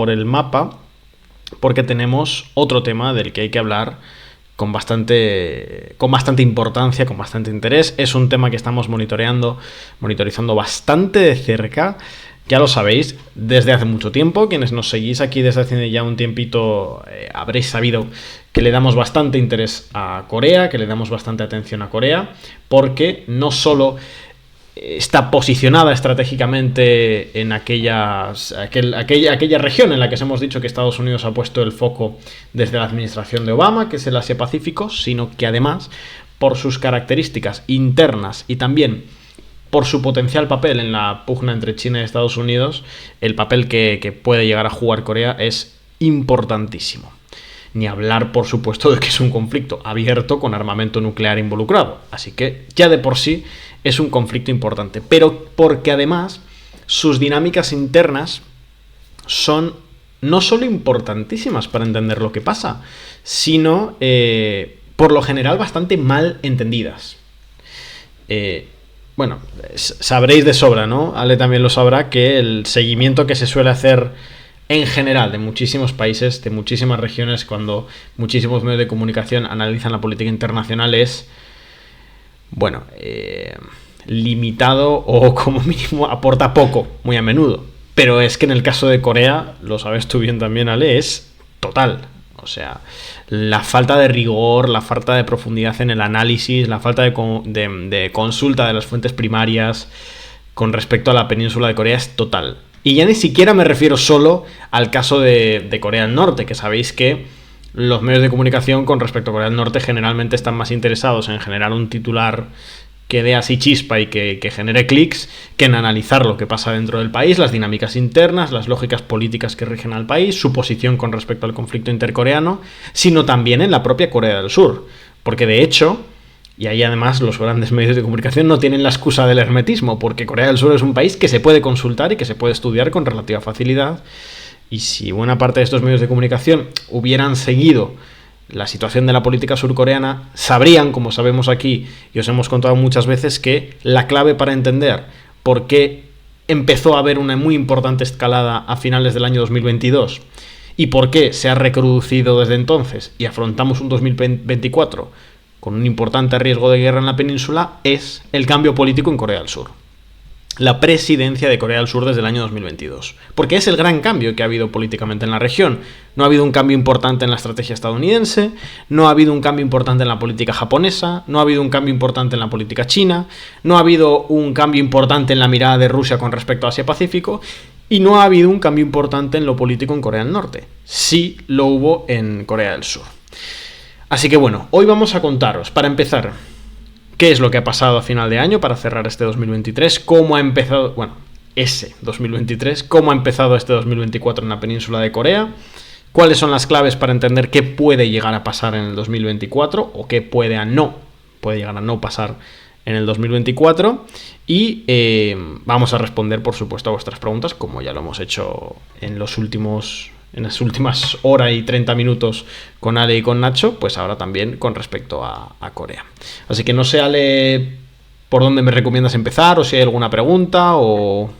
por el mapa, porque tenemos otro tema del que hay que hablar con bastante importancia, con bastante interés. Es un tema que estamos monitorizando bastante de cerca. Ya lo sabéis, desde hace mucho tiempo, quienes nos seguís aquí desde hace ya un tiempito habréis sabido que le damos bastante interés a Corea, que le damos bastante atención a Corea, porque no solo está posicionada estratégicamente en aquella región en la que os hemos dicho que Estados Unidos ha puesto el foco desde la administración de Obama, que es el Asia-Pacífico, sino que además, por sus características internas y también por su potencial papel en la pugna entre China y Estados Unidos, el papel que puede llegar a jugar Corea es importantísimo. Ni hablar, por supuesto, de que es un conflicto abierto con armamento nuclear involucrado. Así que ya de por sí es un conflicto importante. Pero porque además sus dinámicas internas son no solo importantísimas para entender lo que pasa, sino por lo general bastante mal entendidas. Bueno, sabréis de sobra, ¿no? Ale también lo sabrá, que el seguimiento que se suele hacer en general de muchísimos países, de muchísimas regiones, cuando muchísimos medios de comunicación analizan la política internacional es, bueno, limitado o como mínimo aporta poco, muy a menudo. Pero es que en el caso de Corea, lo sabes tú bien también, Ale, es total. O sea, la falta de rigor, la falta de profundidad en el análisis, la falta de consulta de las fuentes primarias con respecto a la península de Corea es total. Y ya ni siquiera me refiero solo al caso de Corea del Norte, que sabéis que los medios de comunicación con respecto a Corea del Norte generalmente están más interesados en generar un titular que dé así chispa y que genere clics, que en analizar lo que pasa dentro del país, las dinámicas internas, las lógicas políticas que rigen al país, su posición con respecto al conflicto intercoreano, sino también en la propia Corea del Sur. Porque de hecho, y ahí además los grandes medios de comunicación no tienen la excusa del hermetismo, porque Corea del Sur es un país que se puede consultar y que se puede estudiar con relativa facilidad. Y si buena parte de estos medios de comunicación hubieran seguido la situación de la política surcoreana, sabrían, como sabemos aquí y os hemos contado muchas veces, que la clave para entender por qué empezó a haber una muy importante escalada a finales del año 2022 y por qué se ha recrudecido desde entonces y afrontamos un 2024 con un importante riesgo de guerra en la península, es el cambio político en Corea del Sur. La presidencia de Corea del Sur desde el año 2022. Porque es el gran cambio que ha habido políticamente en la región. No ha habido un cambio importante en la estrategia estadounidense, no ha habido un cambio importante en la política japonesa, no ha habido un cambio importante en la política china, no ha habido un cambio importante en la mirada de Rusia con respecto a Asia-Pacífico, y no ha habido un cambio importante en lo político en Corea del Norte. Sí lo hubo en Corea del Sur. Así que bueno, hoy vamos a contaros, para empezar, qué es lo que ha pasado a final de año para cerrar este 2023, cómo ha empezado, bueno, ese 2023, cómo ha empezado este 2024 en la península de Corea, cuáles son las claves para entender qué puede llegar a pasar en el 2024 o qué puede llegar a no pasar en el 2024 y vamos a responder, por supuesto, a vuestras preguntas, como ya lo hemos hecho en las últimas hora y 30 minutos con Ale y con Nacho, pues ahora también con respecto a Corea. Así que no sé, Ale, por dónde me recomiendas empezar o si hay alguna pregunta o...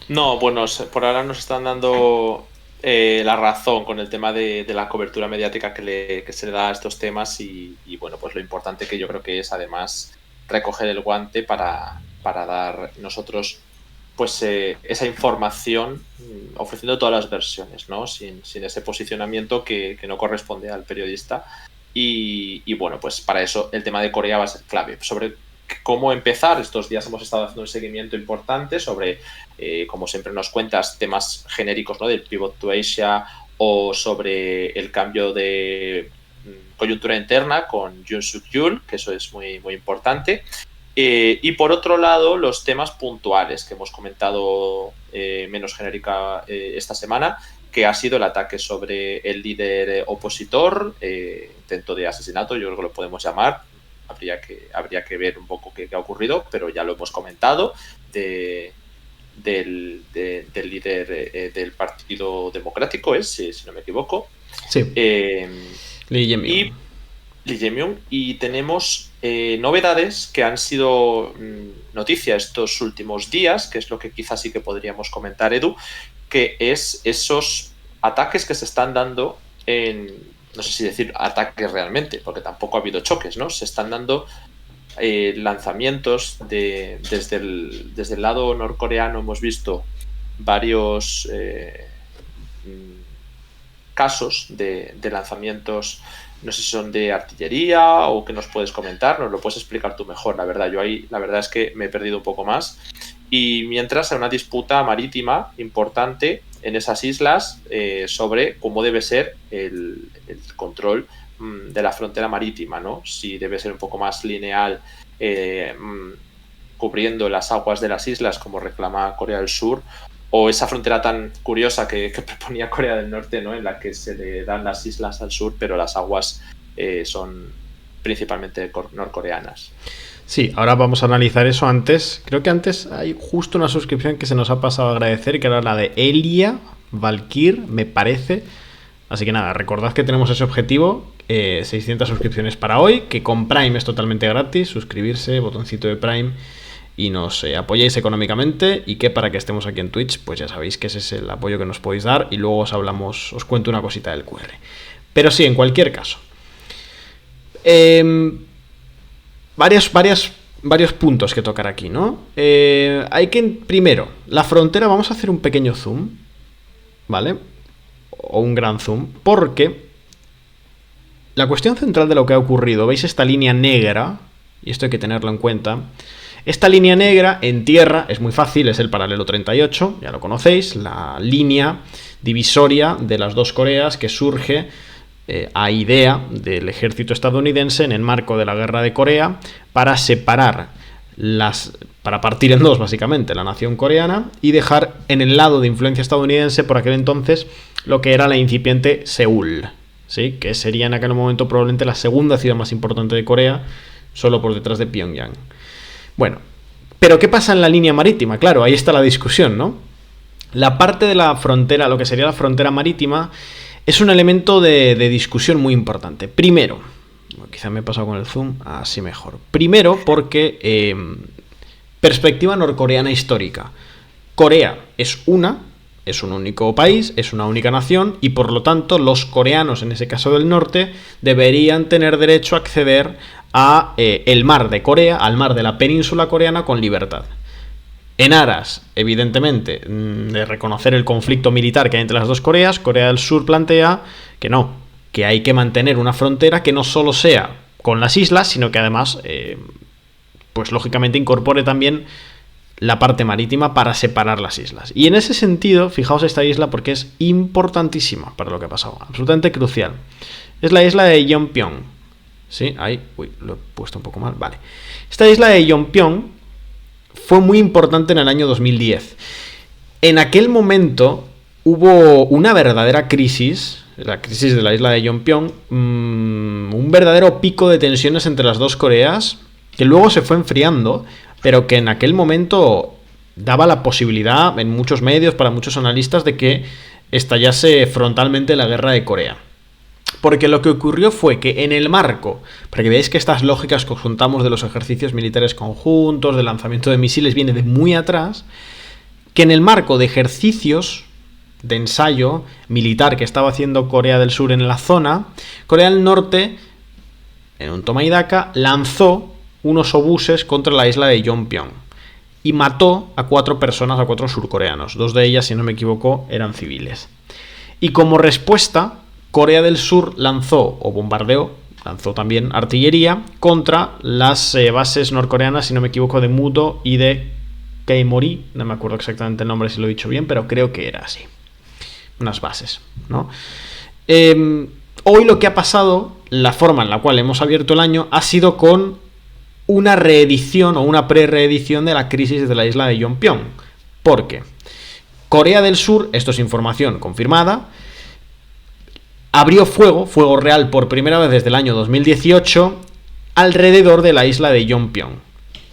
No, bueno, por ahora nos están dando la razón con el tema de la cobertura mediática que se le da a estos temas y bueno, pues lo importante que yo creo que es además recoger el guante para dar nosotros pues esa información ofreciendo todas las versiones, ¿no? Sin ese posicionamiento que no corresponde al periodista y bueno, pues para eso el tema de Corea va a ser clave. Sobre cómo empezar, estos días hemos estado haciendo un seguimiento importante sobre, como siempre nos cuentas, temas genéricos, ¿no? Del Pivot to Asia o sobre el cambio de coyuntura interna con Yoon Suk-yeol, que eso es muy, muy importante. Y por otro lado, los temas puntuales que hemos comentado menos genérica esta semana, que ha sido el ataque sobre el líder opositor, intento de asesinato, yo creo que lo podemos llamar. Habría que ver un poco qué ha ocurrido, pero ya lo hemos comentado, del líder del Partido Democrático, si no me equivoco. Sí. Lee Jae-myung. Y tenemos novedades que han sido noticia estos últimos días, que es lo que quizás sí que podríamos comentar, Edu, que es esos ataques que se están dando no sé si decir ataques realmente, porque tampoco ha habido choques, ¿no? Se están dando lanzamientos desde el lado norcoreano. Hemos visto varios casos de lanzamientos, no sé si son de artillería o que nos puedes comentar, nos lo puedes explicar tú mejor, la verdad. Yo ahí la verdad es que me he perdido un poco más. Y mientras hay una disputa marítima importante en esas islas sobre cómo debe ser el control de la frontera marítima, ¿no? Si debe ser un poco más lineal, cubriendo las aguas de las islas como reclama Corea del Sur, o esa frontera tan curiosa que proponía Corea del Norte, ¿no? En la que se le dan las islas al sur, pero las aguas son principalmente norcoreanas. Sí, ahora vamos a analizar eso. Creo que antes hay justo una suscripción que se nos ha pasado a agradecer, que era la de Elia Valkyr, me parece. Así que nada, recordad que tenemos ese objetivo, 600 suscripciones para hoy, que con Prime es totalmente gratis, suscribirse, botoncito de Prime, y nos apoyáis económicamente, y que para que estemos aquí en Twitch, pues ya sabéis que ese es el apoyo que nos podéis dar, y luego os cuento una cosita del QR. Pero sí, en cualquier caso. Varios puntos que tocar aquí, ¿no? Hay que, primero, la frontera, vamos a hacer un pequeño zoom, ¿vale? O un gran zoom, porque la cuestión central de lo que ha ocurrido, ¿veis esta línea negra? Y esto hay que tenerlo en cuenta. Esta línea negra en tierra es muy fácil, es el paralelo 38, ya lo conocéis, la línea divisoria de las dos Coreas que surge a idea del ejército estadounidense en el marco de la guerra de Corea para separar para partir en dos básicamente la nación coreana y dejar en el lado de influencia estadounidense por aquel entonces lo que era la incipiente Seúl, ¿sí? Que sería en aquel momento probablemente la segunda ciudad más importante de Corea, solo por detrás de Pyongyang. Bueno, pero ¿qué pasa en la línea marítima? Claro, ahí está la discusión, ¿no? La parte de la frontera, lo que sería la frontera marítima, es un elemento de discusión muy importante. Primero, quizá me he pasado con el zoom, así mejor. Primero porque, perspectiva norcoreana histórica. Corea es un único país, es una única nación, y por lo tanto los coreanos, en ese caso del norte, deberían tener derecho a acceder a el mar de Corea, al mar de la península coreana con libertad. En aras, evidentemente, de reconocer el conflicto militar que hay entre las dos Coreas, Corea del Sur plantea que no, que hay que mantener una frontera que no solo sea con las islas, sino que además, pues lógicamente incorpore también la parte marítima para separar las islas. Y en ese sentido, fijaos esta isla porque es importantísima para lo que ha pasado, absolutamente crucial. Es la isla de Yeonpyeong. ¿Sí? Ahí, lo he puesto un poco mal, vale. Esta isla de Yeonpyeong fue muy importante en el año 2010. En aquel momento hubo una verdadera crisis, la crisis de la isla de Yeonpyeong, un verdadero pico de tensiones entre las dos Coreas, que luego se fue enfriando, pero que en aquel momento daba la posibilidad, en muchos medios, para muchos analistas, de que estallase frontalmente la guerra de Corea. Porque lo que ocurrió fue que en el marco, para que veáis que estas lógicas que juntamos de los ejercicios militares conjuntos, del lanzamiento de misiles, viene de muy atrás, que en el marco de ejercicios de ensayo militar que estaba haciendo Corea del Sur en la zona, Corea del Norte, en un toma y daca, lanzó unos obuses contra la isla de Yeonpyeong y mató a 4 personas, a 4 surcoreanos. 2 de ellas, si no me equivoco, eran civiles. Y como respuesta, Corea del Sur lanzó también artillería contra las bases norcoreanas, si no me equivoco, de Mudo y de Keimori. No me acuerdo exactamente el nombre, si lo he dicho bien, pero creo que era así. Unas bases, ¿no? Hoy lo que ha pasado, la forma en la cual hemos abierto el año, ha sido con una reedición o una pre-reedición de la crisis de la isla de Yeonpyeong. ¿Por qué? Corea del Sur, esto es información confirmada, abrió fuego real por primera vez desde el año 2018 alrededor de la isla de Yeonpyeong.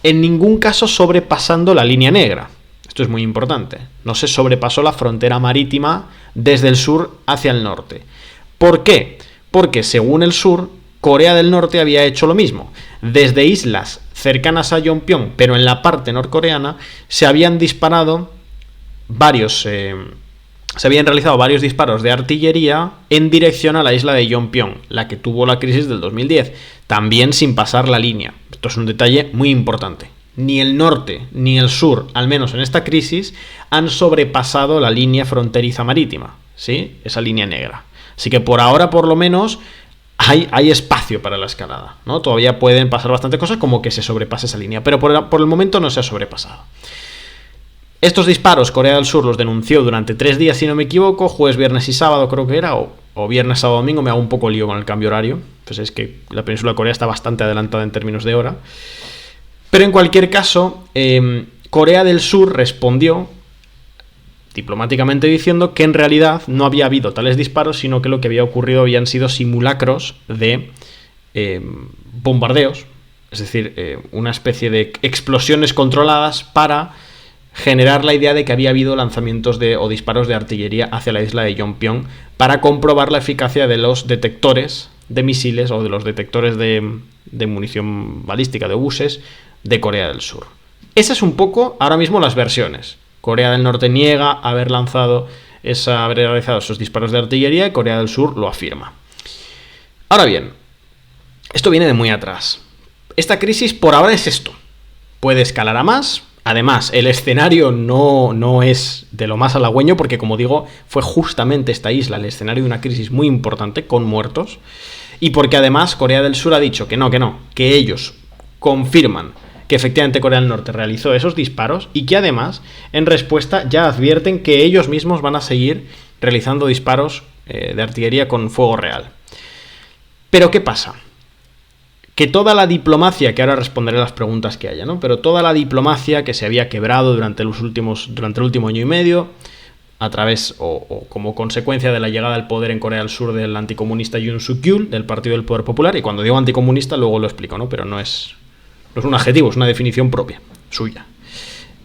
En ningún caso sobrepasando la línea negra. Esto es muy importante. No se sobrepasó la frontera marítima desde el sur hacia el norte. ¿Por qué? Porque según el sur, Corea del Norte había hecho lo mismo. Desde islas cercanas a Yeonpyeong, pero en la parte norcoreana, se habían disparado varios se habían realizado varios disparos de artillería en dirección a la isla de Yonpyong, la que tuvo la crisis del 2010, también sin pasar la línea. Esto es un detalle muy importante. Ni el norte ni el sur, al menos en esta crisis, han sobrepasado la línea fronteriza marítima, ¿sí? Esa línea negra. Así que por ahora, por lo menos, hay espacio para la escalada, ¿no? Todavía pueden pasar bastantes cosas como que se sobrepase esa línea, pero por el momento no se ha sobrepasado. Estos disparos Corea del Sur los denunció durante 3 días, si no me equivoco, jueves, viernes y sábado creo que era, o viernes, sábado, domingo. Me hago un poco lío con el cambio horario, pues es que la península de Corea está bastante adelantada en términos de hora. Pero en cualquier caso, Corea del Sur respondió diplomáticamente diciendo que en realidad no había habido tales disparos, sino que lo que había ocurrido habían sido simulacros de bombardeos, es decir, una especie de explosiones controladas para generar la idea de que había habido lanzamientos o disparos de artillería hacia la isla de Yonpyong para comprobar la eficacia de los detectores de misiles o de los detectores de munición balística, de obuses, de Corea del Sur. Esas es un poco ahora mismo las versiones. Corea del Norte niega haber realizado esos disparos de artillería y Corea del Sur lo afirma. Ahora bien, esto viene de muy atrás. Esta crisis por ahora es esto. Puede escalar a más. Además, el escenario no es de lo más halagüeño porque, como digo, fue justamente esta isla el escenario de una crisis muy importante con muertos, y porque además Corea del Sur ha dicho que ellos confirman que efectivamente Corea del Norte realizó esos disparos y que además, en respuesta, ya advierten que ellos mismos van a seguir realizando disparos de artillería con fuego real. Pero ¿qué pasa? Que toda la diplomacia, que ahora responderé a las preguntas que haya, ¿no? Pero toda la diplomacia que se había quebrado durante el último año y medio, a través o como consecuencia de la llegada al poder en Corea del Sur del anticomunista Yoon Suk-yeol, del Partido del Poder Popular, y cuando digo anticomunista luego lo explico, ¿no? Pero no es un adjetivo, es una definición propia, suya.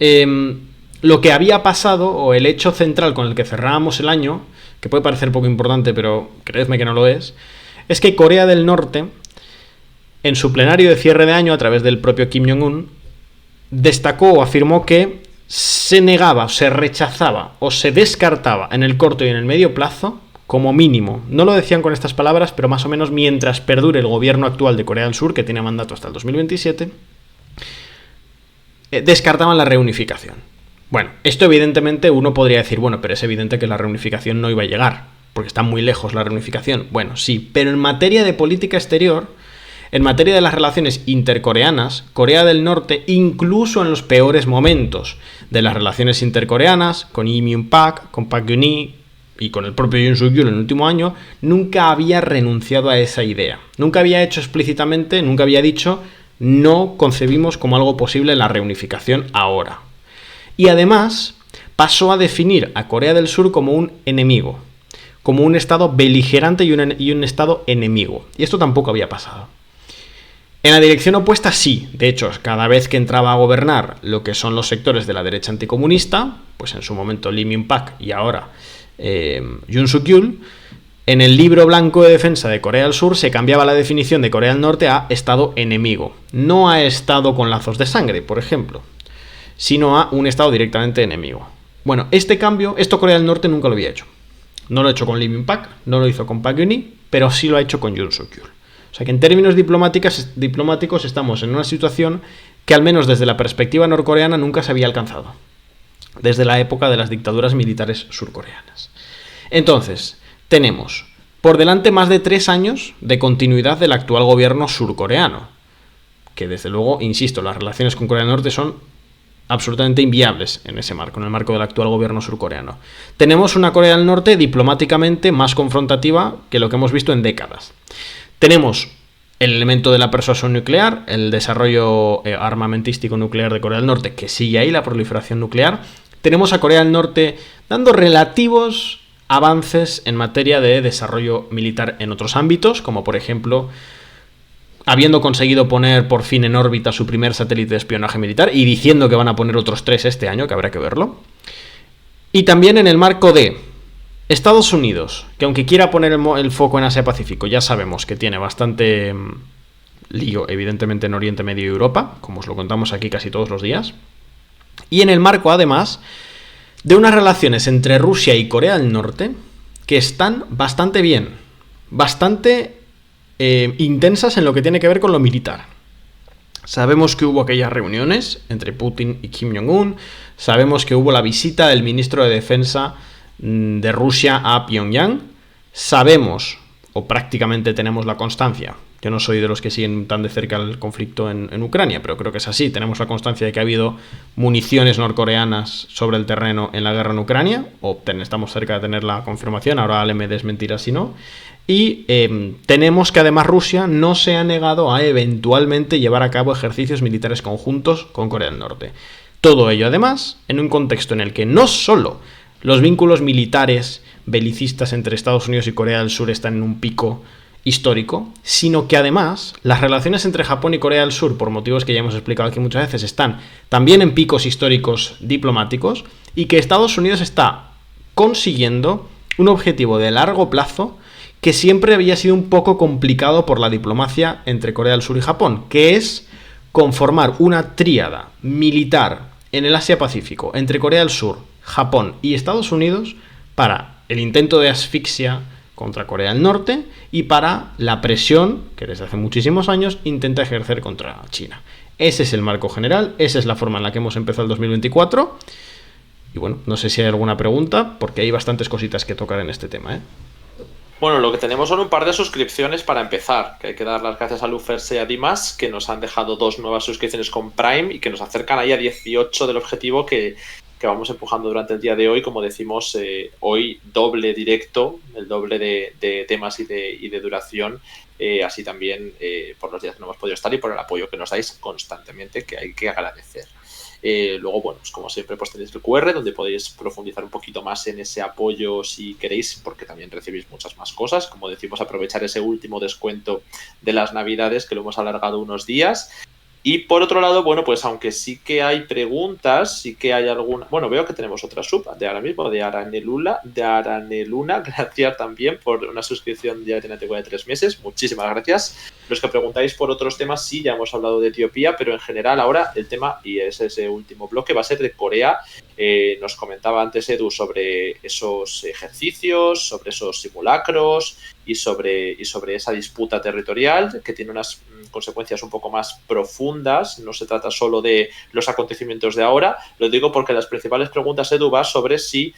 Lo que había pasado, o el hecho central con el que cerrábamos el año, que puede parecer poco importante, pero creedme que no lo es que Corea del Norte, en su plenario de cierre de año, a través del propio Kim Jong-un, destacó o afirmó que se negaba, se rechazaba o se descartaba en el corto y en el medio plazo, como mínimo, no lo decían con estas palabras, pero más o menos mientras perdure el gobierno actual de Corea del Sur, que tiene mandato hasta el 2027, descartaban la reunificación. Bueno, esto evidentemente uno podría decir, bueno, pero es evidente que la reunificación no iba a llegar, porque está muy lejos la reunificación. Bueno, sí, pero en materia de política exterior, en materia de las relaciones intercoreanas, Corea del Norte, incluso en los peores momentos de las relaciones intercoreanas, con Lee Myung-pak, con Park Geun-hye y con el propio Yoon Suk-yeol en el último año, nunca había renunciado a esa idea. Nunca había hecho explícitamente, nunca había dicho, no concebimos como algo posible la reunificación ahora. Y además pasó a definir a Corea del Sur como un enemigo, como un estado beligerante y un estado enemigo. Y esto tampoco había pasado. En la dirección opuesta sí, de hecho, cada vez que entraba a gobernar lo que son los sectores de la derecha anticomunista, pues en su momento Lee Myung-pak y ahora Yoon Suk-yeol, en el libro blanco de defensa de Corea del Sur se cambiaba la definición de Corea del Norte a estado enemigo, no a estado con lazos de sangre, por ejemplo, sino a un estado directamente enemigo. Bueno, este cambio, esto Corea del Norte nunca lo había hecho. No lo ha hecho con Lee Myung-pak, no lo hizo con Park Geun-hye, pero sí lo ha hecho con Yoon Suk-yeol. O sea que en términos diplomáticos estamos en una situación que al menos desde la perspectiva norcoreana nunca se había alcanzado, desde la época de las dictaduras militares surcoreanas. Entonces, tenemos por delante más de 3 años de continuidad del actual gobierno surcoreano, que desde luego, insisto, las relaciones con Corea del Norte son absolutamente inviables en ese marco, en el marco del actual gobierno surcoreano. Tenemos una Corea del Norte diplomáticamente más confrontativa que lo que hemos visto en décadas. Tenemos el elemento de la persuasión nuclear, el desarrollo armamentístico nuclear de Corea del Norte, que sigue ahí, la proliferación nuclear. Tenemos a Corea del Norte dando relativos avances en materia de desarrollo militar en otros ámbitos, como por ejemplo, habiendo conseguido poner por fin en órbita su primer satélite de espionaje militar y diciendo que van a poner otros 3 este año, que habrá que verlo. Y también en el marco de Estados Unidos, que aunque quiera poner el foco en Asia-Pacífico, ya sabemos que tiene bastante lío, evidentemente, en Oriente Medio y Europa, como os lo contamos aquí casi todos los días. Y en el marco, además, de unas relaciones entre Rusia y Corea del Norte que están bastante bien, bastante intensas en lo que tiene que ver con lo militar. Sabemos que hubo aquellas reuniones entre Putin y Kim Jong-un, sabemos que hubo la visita del ministro de Defensa de Rusia a Pyongyang, sabemos, o prácticamente tenemos la constancia, yo no soy de los que siguen tan de cerca el conflicto en Ucrania, pero creo que es así, tenemos la constancia de que ha habido municiones norcoreanas sobre el terreno en la guerra en Ucrania, o estamos cerca de tener la confirmación, ahora Ale me desmentirá si no, y tenemos que además Rusia no se ha negado a eventualmente llevar a cabo ejercicios militares conjuntos con Corea del Norte. Todo ello además en un contexto en el que no solo los vínculos militares belicistas entre Estados Unidos y Corea del Sur están en un pico histórico, sino que además las relaciones entre Japón y Corea del Sur, por motivos que ya hemos explicado aquí muchas veces, están también en picos históricos diplomáticos y que Estados Unidos está consiguiendo un objetivo de largo plazo que siempre había sido un poco complicado por la diplomacia entre Corea del Sur y Japón, que es conformar una tríada militar en el Asia-Pacífico entre Corea del Sur, Japón y Estados Unidos para el intento de asfixia contra Corea del Norte y para la presión que desde hace muchísimos años intenta ejercer contra China. Ese es el marco general, esa es la forma en la que hemos empezado el 2024 y bueno, no sé si hay alguna pregunta porque hay bastantes cositas que tocar en este tema, ¿eh? Bueno, lo que tenemos son un par de suscripciones para empezar, que hay que dar las gracias a Luferse y a Dimas, que nos han dejado 2 nuevas suscripciones con Prime y que nos acercan ahí a 18 del objetivo que vamos empujando durante el día de hoy. Como decimos, hoy doble directo, el doble de temas y de duración, así también por los días que no hemos podido estar y por el apoyo que nos dais constantemente, que hay que agradecer. Luego, bueno, pues como siempre, pues tenéis el QR donde podéis profundizar un poquito más en ese apoyo si queréis, porque también recibís muchas más cosas. Como decimos, aprovechar ese último descuento de las Navidades, que lo hemos alargado unos días. Y por otro lado, bueno, pues aunque sí que hay preguntas, sí que hay alguna... Bueno, veo que tenemos otra sub de ahora mismo, de Araneluna, gracias también por una suscripción ya de 3 meses, muchísimas gracias. Los que preguntáis por otros temas, sí, ya hemos hablado de Etiopía, pero en general ahora el tema, y es ese último bloque, va a ser de Corea. Nos comentaba antes Edu sobre esos ejercicios, sobre esos simulacros y sobre esa disputa territorial que tiene unas consecuencias un poco más profundas. No se trata solo de los acontecimientos de ahora. Lo digo porque las principales preguntas, Edu, va sobre si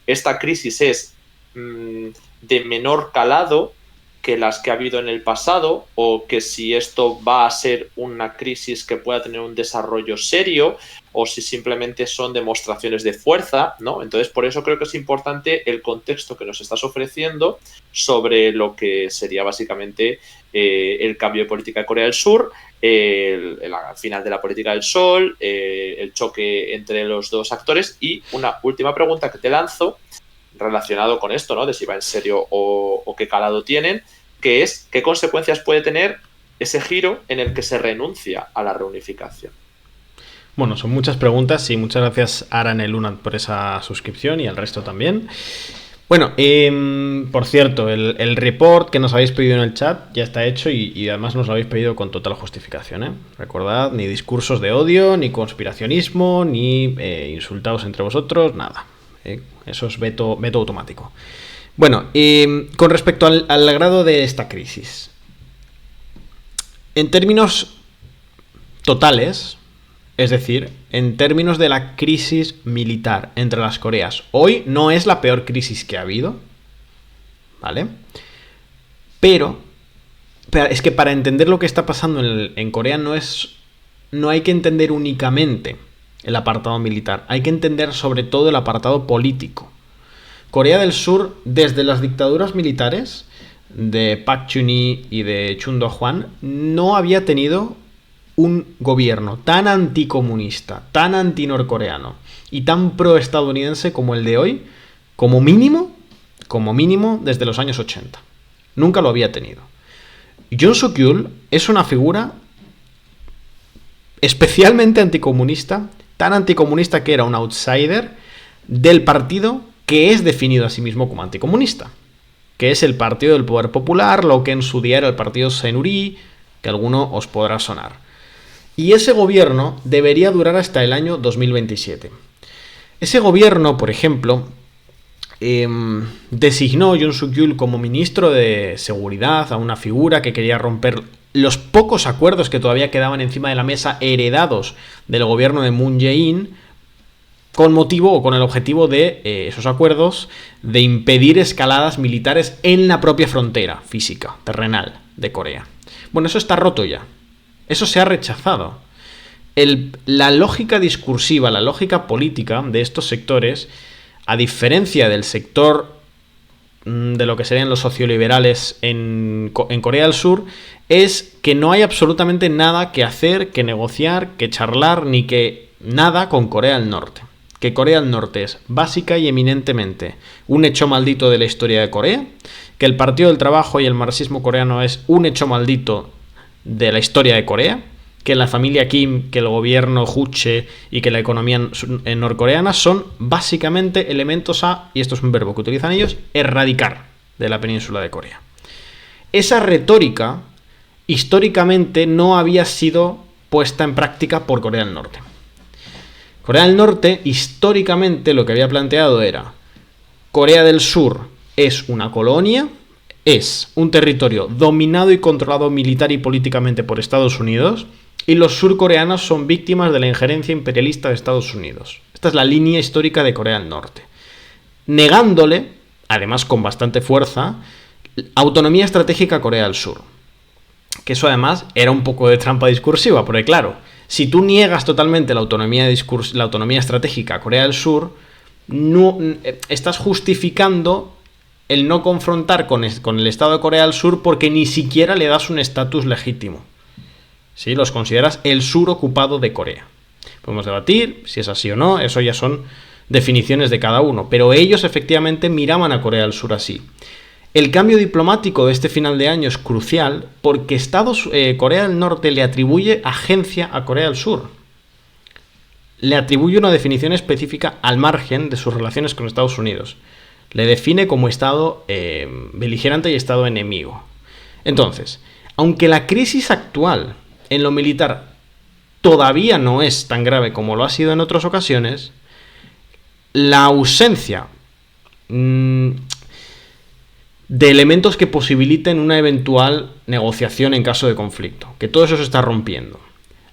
esta crisis es de menor calado que las que ha habido en el pasado, o que si esto va a ser una crisis que pueda tener un desarrollo serio, o si simplemente son demostraciones de fuerza, ¿no? Entonces, por eso creo que es importante el contexto que nos estás ofreciendo sobre lo que sería básicamente el cambio de política de Corea del Sur, el final de la política del Sol, el choque entre los dos actores. Y una última pregunta que te lanzo, relacionado con esto, ¿no? De si va en serio o qué calado tienen, que es qué consecuencias puede tener ese giro en el que se renuncia a la reunificación. Bueno, son muchas preguntas y muchas gracias Araneluna por esa suscripción y al resto también. Bueno, por cierto, el report que nos habéis pedido en el chat ya está hecho y además nos lo habéis pedido con total justificación, ¿eh? Recordad, ni discursos de odio, ni conspiracionismo, ni insultados entre vosotros, nada. Eso es veto automático. Bueno, con respecto al grado de esta crisis, en términos totales, es decir, en términos de la crisis militar entre las Coreas, hoy no es la peor crisis que ha habido, ¿vale? Pero es que para entender lo que está pasando en Corea no hay que entender únicamente el apartado militar, hay que entender sobre todo el apartado político. Corea del Sur, desde las dictaduras militares de Park Chung-hee y de Chun Do-hwan, no había tenido un gobierno tan anticomunista, tan antinorcoreano y tan proestadounidense como el de hoy, como mínimo desde los años 80. Nunca lo había tenido. Yoon Suk-yeol es una figura especialmente anticomunista, tan anticomunista que era un outsider del partido que es definido a sí mismo como anticomunista, que es el Partido del Poder Popular, lo que en su día era el Partido Saenuri, que alguno os podrá sonar. Y ese gobierno debería durar hasta el año 2027. Ese gobierno, por ejemplo, designó Yoon Suk-yeol como ministro de Seguridad a una figura que quería romper los pocos acuerdos que todavía quedaban encima de la mesa heredados del gobierno de Moon Jae-in, con motivo o con el objetivo de esos acuerdos de impedir escaladas militares en la propia frontera física, terrenal de Corea. Bueno, eso está roto ya. Eso se ha rechazado. La lógica discursiva, la lógica política de estos sectores, a diferencia del sector de lo que serían los socioliberales en Corea del Sur, es que no hay absolutamente nada que hacer, que negociar, que charlar, ni que nada con Corea del Norte. Que Corea del Norte es básica y eminentemente un hecho maldito de la historia de Corea, que el Partido del Trabajo y el marxismo coreano es un hecho maldito de la historia de Corea, que la familia Kim, que el gobierno Juche y que la economía norcoreana son básicamente elementos a, y esto es un verbo que utilizan ellos, erradicar de la península de Corea. Esa retórica históricamente no había sido puesta en práctica por Corea del Norte. Corea del Norte, históricamente, lo que había planteado era: Corea del Sur es una colonia, es un territorio dominado y controlado militar y políticamente por Estados Unidos, y los surcoreanos son víctimas de la injerencia imperialista de Estados Unidos. Esta es la línea histórica de Corea del Norte. Negándole, además con bastante fuerza, autonomía estratégica a Corea del Sur. Que eso además era un poco de trampa discursiva, porque claro, si tú niegas totalmente la autonomía estratégica a Corea del Sur, no, estás justificando el no confrontar con el Estado de Corea del Sur porque ni siquiera le das un estatus legítimo. ¿Sí? Los consideras el sur ocupado de Corea. Podemos debatir si es así o no, eso ya son definiciones de cada uno, pero ellos efectivamente miraban a Corea del Sur así. El cambio diplomático de este final de año es crucial porque Corea del Norte le atribuye agencia a Corea del Sur. Le atribuye una definición específica al margen de sus relaciones con Estados Unidos. Le define como Estado beligerante y Estado enemigo. Entonces, aunque la crisis actual en lo militar todavía no es tan grave como lo ha sido en otras ocasiones, la ausencia de elementos que posibiliten una eventual negociación en caso de conflicto, que todo eso se está rompiendo.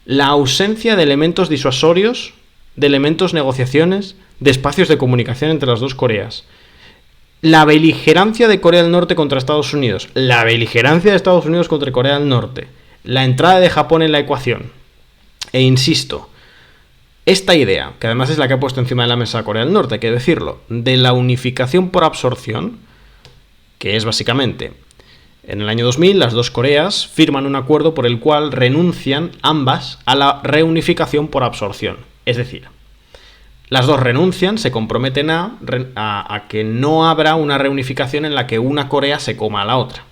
La ausencia de elementos disuasorios, de elementos negociaciones, de espacios de comunicación entre las dos Coreas. La beligerancia de Corea del Norte contra Estados Unidos, la beligerancia de Estados Unidos contra Corea del Norte, la entrada de Japón en la ecuación. E insisto, esta idea, que además es la que ha puesto encima de la mesa Corea del Norte, hay que decirlo, de la unificación por absorción, que es básicamente, en el año 2000, las dos Coreas firman un acuerdo por el cual renuncian ambas a la reunificación por absorción. Es decir, las dos renuncian, se comprometen a que no habrá una reunificación en la que una Corea se coma a la otra.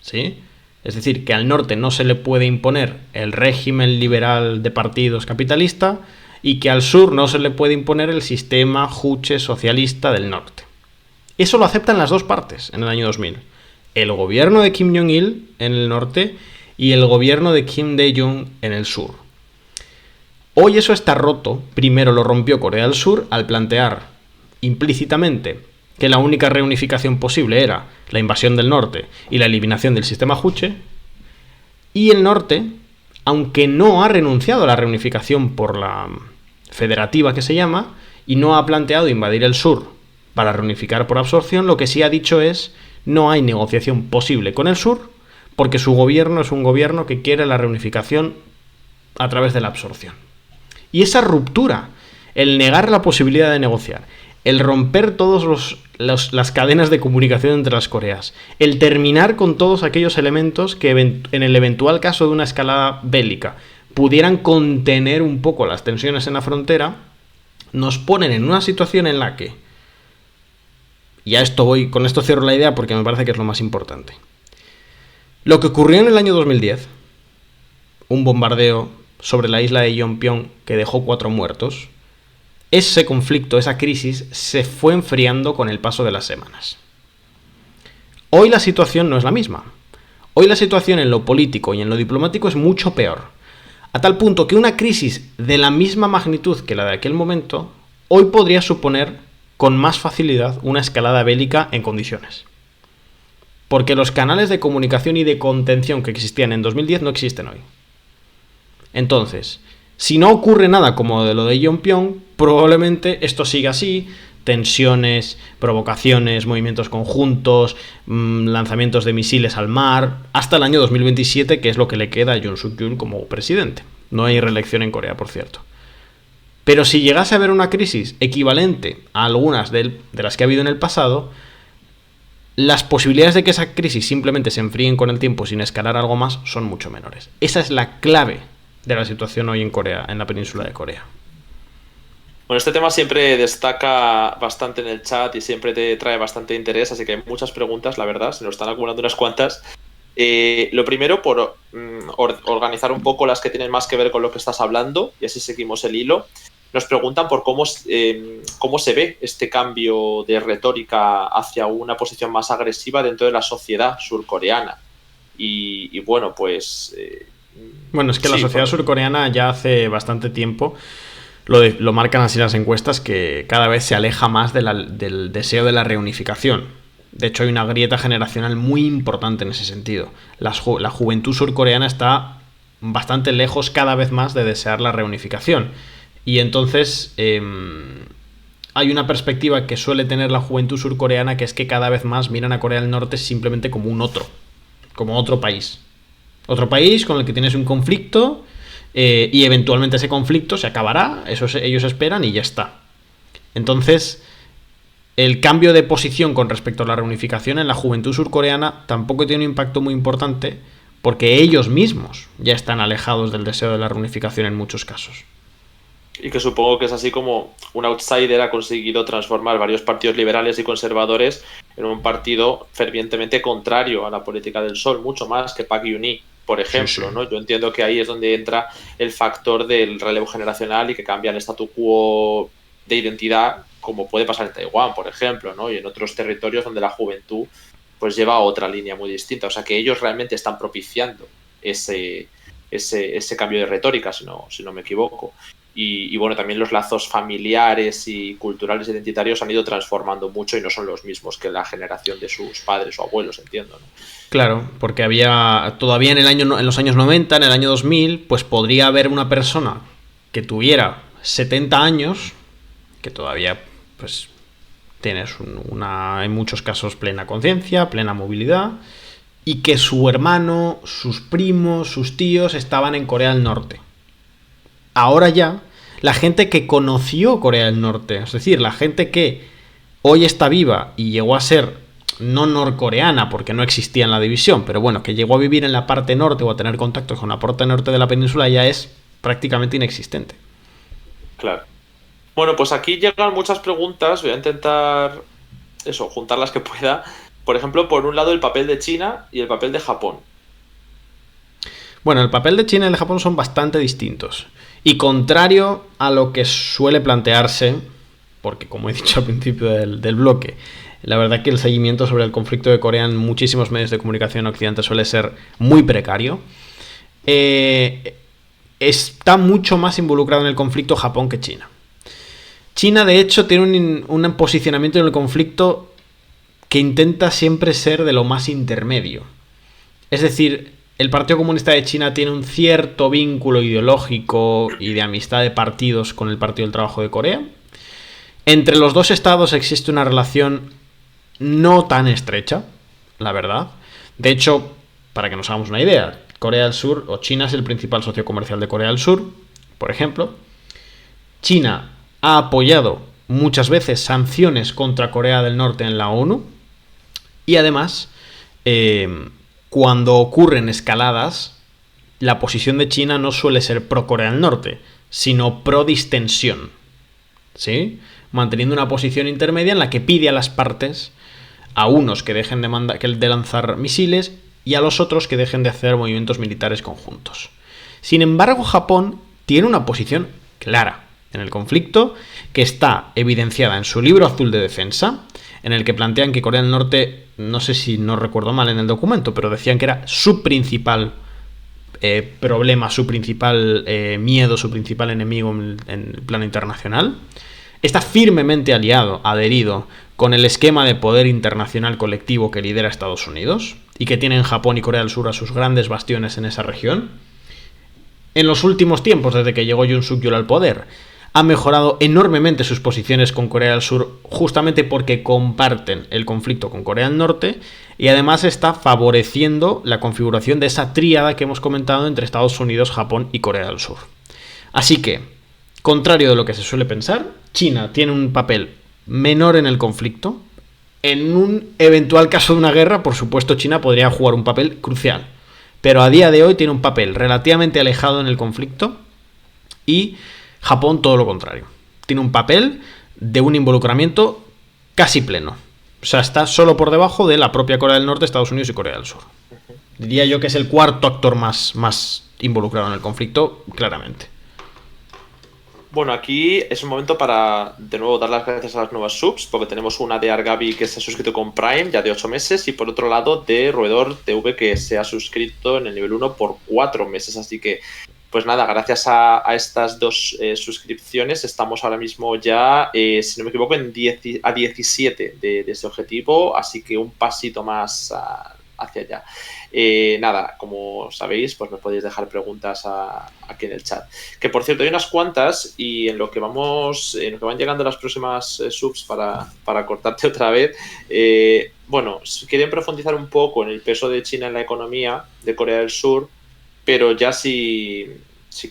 ¿Sí? Es decir, que al norte no se le puede imponer el régimen liberal de partidos capitalista y que al sur no se le puede imponer el sistema juche socialista del norte. Eso lo aceptan las dos partes en el año 2000. El gobierno de Kim Jong-il en el norte y el gobierno de Kim Dae-jung en el sur. Hoy eso está roto. Primero lo rompió Corea del Sur al plantear implícitamente que la única reunificación posible era la invasión del norte y la eliminación del sistema juche. Y el norte, aunque no ha renunciado a la reunificación por la federativa que se llama, y no ha planteado invadir el sur para reunificar por absorción, lo que sí ha dicho es: no hay negociación posible con el sur porque su gobierno es un gobierno que quiere la reunificación a través de la absorción. Y esa ruptura, el negar la posibilidad de negociar, el romper todas las cadenas de comunicación entre las Coreas, el terminar con todos aquellos elementos que en el eventual caso de una escalada bélica pudieran contener un poco las tensiones en la frontera, nos ponen en una situación en la que, con esto cierro la idea porque me parece que es lo más importante. Lo que ocurrió en el año 2010, un bombardeo sobre la isla de Yeonpyeong que dejó 4 muertos, ese conflicto, esa crisis, se fue enfriando con el paso de las semanas. Hoy la situación no es la misma. Hoy la situación en lo político y en lo diplomático es mucho peor. A tal punto que una crisis de la misma magnitud que la de aquel momento hoy podría suponer con más facilidad una escalada bélica en condiciones. Porque los canales de comunicación y de contención que existían en 2010 no existen hoy. Entonces, si no ocurre nada como de lo de Yonpyong, probablemente esto siga así, tensiones, provocaciones, movimientos conjuntos, lanzamientos de misiles al mar, hasta el año 2027, que es lo que le queda a Yoon Suk-yeol como presidente. No hay reelección en Corea, por cierto. Pero si llegase a haber una crisis equivalente a algunas de las que ha habido en el pasado, las posibilidades de que esa crisis simplemente se enfríen con el tiempo sin escalar algo más son mucho menores. Esa es la clave de la situación hoy en Corea, en la península de Corea. Bueno, este tema siempre destaca bastante en el chat y siempre te trae bastante interés, así que hay muchas preguntas, la verdad, se nos están acumulando unas cuantas. Lo primero, por organizar un poco las que tienen más que ver con lo que estás hablando, y así seguimos el hilo. Nos preguntan por cómo se ve este cambio de retórica hacia una posición más agresiva dentro de la sociedad surcoreana. Y bueno, pues... bueno, es que la sociedad surcoreana ya hace bastante tiempo, lo marcan así las encuestas, que cada vez se aleja más del deseo de la reunificación. De hecho, hay una grieta generacional muy importante en ese sentido. La juventud surcoreana está bastante lejos cada vez más de desear la reunificación. Y entonces hay una perspectiva que suele tener la juventud surcoreana, que es que cada vez más miran a Corea del Norte simplemente como como otro país. Otro país con el que tienes un conflicto y eventualmente ese conflicto se acabará, eso ellos esperan y ya está. Entonces, el cambio de posición con respecto a la reunificación en la juventud surcoreana tampoco tiene un impacto muy importante, porque ellos mismos ya están alejados del deseo de la reunificación en muchos casos. Y que supongo que es así como un outsider ha conseguido transformar varios partidos liberales y conservadores en un partido fervientemente contrario a la política del Sol, mucho más que Park Geun-hye, por ejemplo, sí. ¿No? Yo entiendo que ahí es donde entra el factor del relevo generacional y que cambia el statu quo de identidad, como puede pasar en Taiwán, por ejemplo, ¿no? Y en otros territorios donde la juventud pues lleva otra línea muy distinta. O sea que ellos realmente están propiciando ese cambio de retórica, si no me equivoco. Y bueno, también los lazos familiares y culturales identitarios han ido transformando mucho y no son los mismos que la generación de sus padres o abuelos, entiendo, ¿no? Claro, porque había todavía en los años 90, en el año 2000, pues podría haber una persona que tuviera 70 años, que todavía pues tienes en muchos casos plena conciencia, plena movilidad, y que su hermano, sus primos, sus tíos estaban en Corea del Norte. Ahora ya, la gente que conoció Corea del Norte, es decir, la gente que hoy está viva y llegó a ser no norcoreana porque no existía en la división, pero bueno, que llegó a vivir en la parte norte o a tener contactos con la parte norte de la península, ya es prácticamente inexistente. Claro. Bueno, pues aquí llegan muchas preguntas, voy a intentar juntar las que pueda. Por ejemplo, por un lado el papel de China y el papel de Japón. Bueno, el papel de China y el de Japón son bastante distintos. Y contrario a lo que suele plantearse, porque como he dicho al principio del bloque, la verdad que el seguimiento sobre el conflicto de Corea en muchísimos medios de comunicación en Occidente suele ser muy precario. Está mucho más involucrado en el conflicto Japón que China. China, de hecho, tiene un posicionamiento en el conflicto que intenta siempre ser de lo más intermedio. Es decir, el Partido Comunista de China tiene un cierto vínculo ideológico y de amistad de partidos con el Partido del Trabajo de Corea. Entre los dos estados existe una relación no tan estrecha, la verdad. De hecho, para que nos hagamos una idea, Corea del Sur o China es el principal socio comercial de Corea del Sur, por ejemplo. China ha apoyado muchas veces sanciones contra Corea del Norte en la ONU y además, cuando ocurren escaladas, la posición de China no suele ser pro Corea del Norte, sino pro distensión, ¿sí? Manteniendo una posición intermedia en la que pide a las partes, a unos que dejen de lanzar misiles y a los otros que dejen de hacer movimientos militares conjuntos. Sin embargo, Japón tiene una posición clara en el conflicto, que está evidenciada en su libro azul de defensa, en el que plantean que Corea del Norte, no sé si no recuerdo mal en el documento, pero decían que era su principal problema, su principal miedo, su principal enemigo en el plano internacional. está firmemente adherido con el esquema de poder internacional colectivo que lidera Estados Unidos y que tienen Japón y Corea del Sur a sus grandes bastiones en esa región. En los últimos tiempos, desde que llegó Yoon Suk-yeol al poder, ha mejorado enormemente sus posiciones con Corea del Sur justamente porque comparten el conflicto con Corea del Norte y además está favoreciendo la configuración de esa tríada que hemos comentado entre Estados Unidos, Japón y Corea del Sur. Así que, contrario de lo que se suele pensar, China tiene un papel menor en el conflicto. En un eventual caso de una guerra, por supuesto, China podría jugar un papel crucial, pero a día de hoy tiene un papel relativamente alejado en el conflicto y Japón todo lo contrario. Tiene un papel de un involucramiento casi pleno. O sea, está solo por debajo de la propia Corea del Norte, Estados Unidos y Corea del Sur. Diría yo que es el cuarto actor más involucrado en el conflicto, claramente. Bueno, aquí es un momento para, de nuevo, dar las gracias a las nuevas subs, porque tenemos una de Argabi que se ha suscrito con Prime, ya de 8 meses, y por otro lado de Roedor TV que se ha suscrito en el nivel 1 por 4 meses. Así que, pues nada, gracias a estas dos suscripciones estamos ahora mismo ya, si no me equivoco, a 17 de ese objetivo, así que un pasito más hacia allá. Nada, como sabéis, pues me podéis dejar preguntas aquí en el chat. Que por cierto, hay unas cuantas y en lo que van llegando las próximas subs para cortarte otra vez. Bueno, si quieren profundizar un poco en el peso de China en la economía de Corea del Sur, pero ya si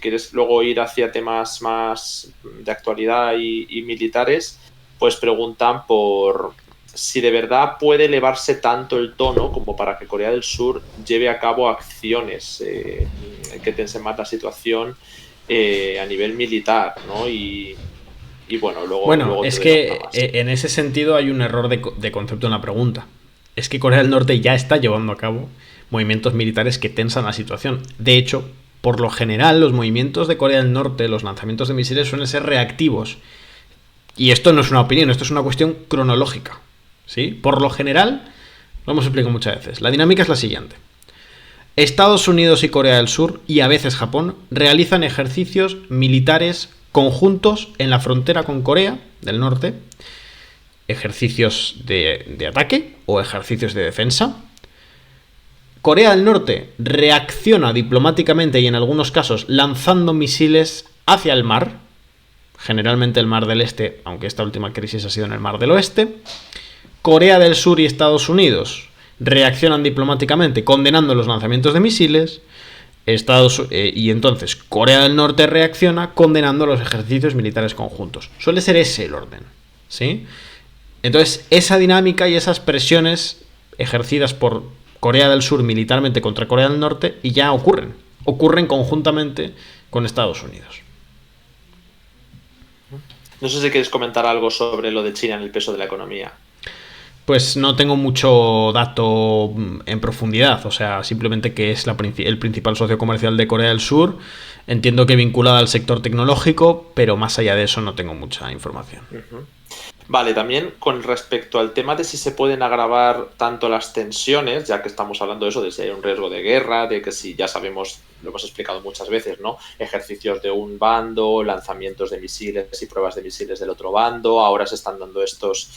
quieres luego ir hacia temas más de actualidad y militares, pues preguntan por si de verdad puede elevarse tanto el tono como para que Corea del Sur lleve a cabo acciones que tensen más la situación a nivel militar, ¿no? Y bueno, luego es que en ese sentido hay un error de concepto en la pregunta. Es que Corea del Norte ya está llevando a cabo movimientos militares que tensan la situación. De hecho, por lo general, los movimientos de Corea del Norte, los lanzamientos de misiles suelen ser reactivos. Y esto no es una opinión, esto es una cuestión cronológica. ¿Sí? Por lo general, lo hemos explicado muchas veces, la dinámica es la siguiente. Estados Unidos y Corea del Sur, y a veces Japón, realizan ejercicios militares conjuntos en la frontera con Corea del Norte, ejercicios de ataque o ejercicios de defensa. Corea del Norte reacciona diplomáticamente y en algunos casos lanzando misiles hacia el mar, generalmente el Mar del Este, aunque esta última crisis ha sido en el Mar del Oeste. Corea del Sur y Estados Unidos reaccionan diplomáticamente condenando los lanzamientos de misiles, y entonces Corea del Norte reacciona condenando los ejercicios militares conjuntos. Suele ser ese el orden, ¿sí? Entonces, esa dinámica y esas presiones ejercidas por Corea del Sur militarmente contra Corea del Norte y ya ocurren conjuntamente con Estados Unidos. No sé si quieres comentar algo sobre lo de China en el peso de la economía. Pues no tengo mucho dato en profundidad, o sea, simplemente que es el principal socio comercial de Corea del Sur. Entiendo que vinculada al sector tecnológico, pero más allá de eso no tengo mucha información. Uh-huh. Vale, también con respecto al tema de si se pueden agravar tanto las tensiones, ya que estamos hablando de eso, de si hay un riesgo de guerra, de que si ya sabemos, lo hemos explicado muchas veces, ¿no? Ejercicios de un bando, lanzamientos de misiles y pruebas de misiles del otro bando, ahora se están dando estos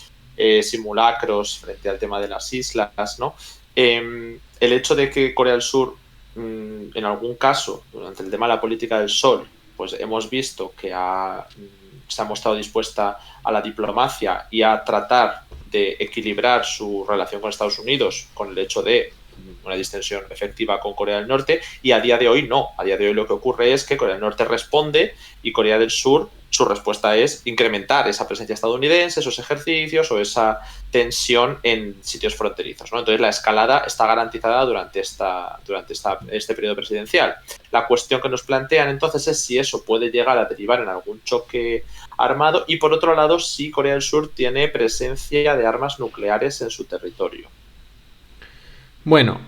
simulacros frente al tema de las islas, ¿no? El hecho de que Corea del Sur, en algún caso, durante el tema de la política del sol, pues hemos visto que se ha mostrado dispuesta a la diplomacia y a tratar de equilibrar su relación con Estados Unidos con el hecho de una distensión efectiva con Corea del Norte, y a día de hoy no. A día de hoy lo que ocurre es que Corea del Norte responde y Corea del Sur, su respuesta es incrementar esa presencia estadounidense, esos ejercicios o esa tensión en sitios fronterizos, ¿no? Entonces la escalada está garantizada durante este periodo presidencial. La cuestión que nos plantean entonces es si eso puede llegar a derivar en algún choque armado, y por otro lado si Corea del Sur tiene presencia de armas nucleares en su territorio. Bueno,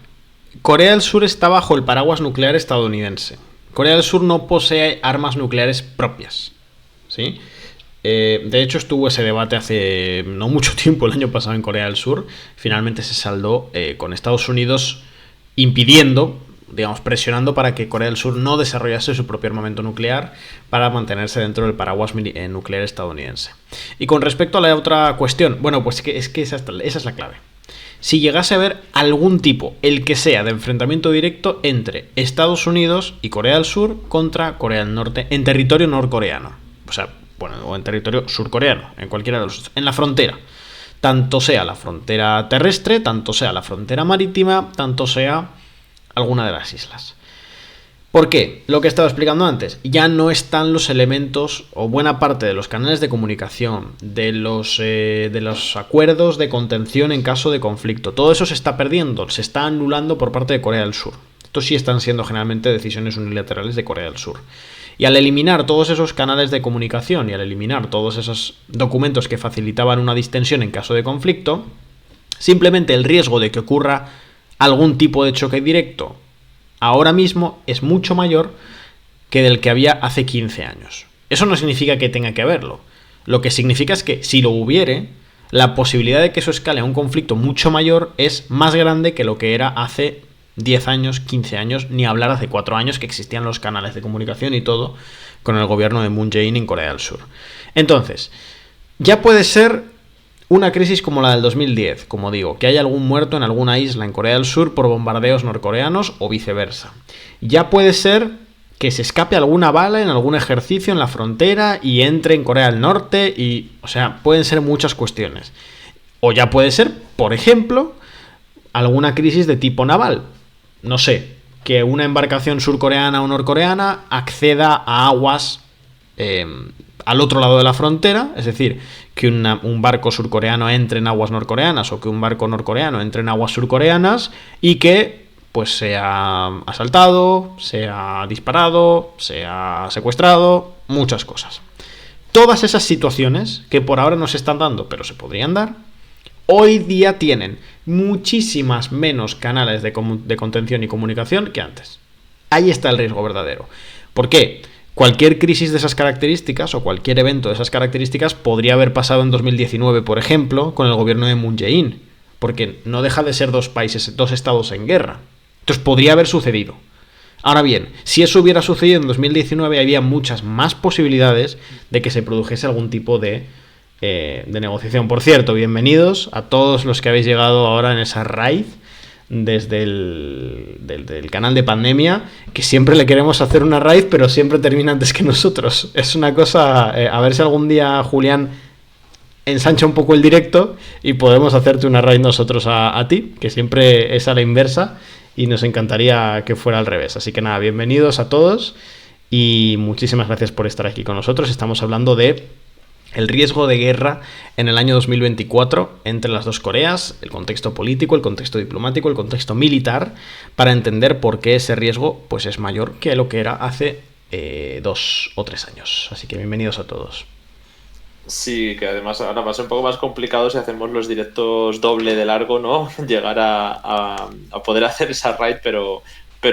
Corea del Sur está bajo el paraguas nuclear estadounidense. Corea del Sur no posee armas nucleares propias, ¿sí? De hecho, estuvo ese debate hace no mucho tiempo, el año pasado, en Corea del Sur. Finalmente se saldó con Estados Unidos impidiendo digamos, presionando para que Corea del Sur no desarrollase su propio armamento nuclear para mantenerse dentro del paraguas nuclear estadounidense. Y con respecto a la otra cuestión, bueno, pues es que esa es la clave. Si llegase a haber algún tipo, el que sea, de enfrentamiento directo entre Estados Unidos y Corea del Sur contra Corea del Norte en territorio norcoreano, o sea, bueno, o en territorio surcoreano, en cualquiera de los dos, en la frontera, tanto sea la frontera terrestre, tanto sea la frontera marítima, tanto sea alguna de las islas. ¿Por qué? Lo que estaba explicando antes, ya no están los elementos o buena parte de los canales de comunicación, de los acuerdos de contención en caso de conflicto. Todo eso se está perdiendo, se está anulando por parte de Corea del Sur. Estos sí están siendo generalmente decisiones unilaterales de Corea del Sur. Y al eliminar todos esos canales de comunicación y al eliminar todos esos documentos que facilitaban una distensión en caso de conflicto, simplemente el riesgo de que ocurra algún tipo de choque directo ahora mismo es mucho mayor que del que había hace 15 años. Eso no significa que tenga que haberlo. Lo que significa es que si lo hubiere, la posibilidad de que eso escale a un conflicto mucho mayor es más grande que lo que era hace 10 años, 15 años, ni hablar hace 4 años que existían los canales de comunicación y todo con el gobierno de Moon Jae-in en Corea del Sur. Entonces, ya puede ser una crisis como la del 2010, como digo, que haya algún muerto en alguna isla en Corea del Sur por bombardeos norcoreanos o viceversa. Ya puede ser que se escape alguna bala en algún ejercicio en la frontera y entre en Corea del Norte y, o sea, pueden ser muchas cuestiones. O ya puede ser, por ejemplo, alguna crisis de tipo naval. No sé, que una embarcación surcoreana o norcoreana acceda a aguas al otro lado de la frontera, es decir, que un barco surcoreano entre en aguas norcoreanas o que un barco norcoreano entre en aguas surcoreanas y que pues sea asaltado, sea disparado, sea secuestrado, muchas cosas. Todas esas situaciones que por ahora no se están dando, pero se podrían dar, hoy día tienen muchísimas menos canales de contención y comunicación que antes. Ahí está el riesgo verdadero. ¿Por qué? Cualquier crisis de esas características o cualquier evento de esas características podría haber pasado en 2019, por ejemplo, con el gobierno de Moon Jae-in, porque no deja de ser dos estados en guerra. Entonces podría haber sucedido. Ahora bien, si eso hubiera sucedido en 2019, había muchas más posibilidades de que se produjese algún tipo de negociación. Por cierto, bienvenidos a todos los que habéis llegado ahora en esa raid desde el canal de Pandemia, que siempre le queremos hacer una raid, pero siempre termina antes que nosotros. Es una cosa, a ver si algún día Julián ensancha un poco el directo y podemos hacerte una raid nosotros a ti, que siempre es a la inversa y nos encantaría que fuera al revés. Así que nada, bienvenidos a todos y muchísimas gracias por estar aquí con nosotros. Estamos hablando de el riesgo de guerra en el año 2024 entre las dos Coreas, el contexto político, el contexto diplomático, el contexto militar, para entender por qué ese riesgo pues, es mayor que lo que era hace 2 o 3 años. Así que bienvenidos a todos. Sí, que además ahora va a ser un poco más complicado si hacemos los directos doble de largo, ¿no? Llegar a poder hacer esa raid, pero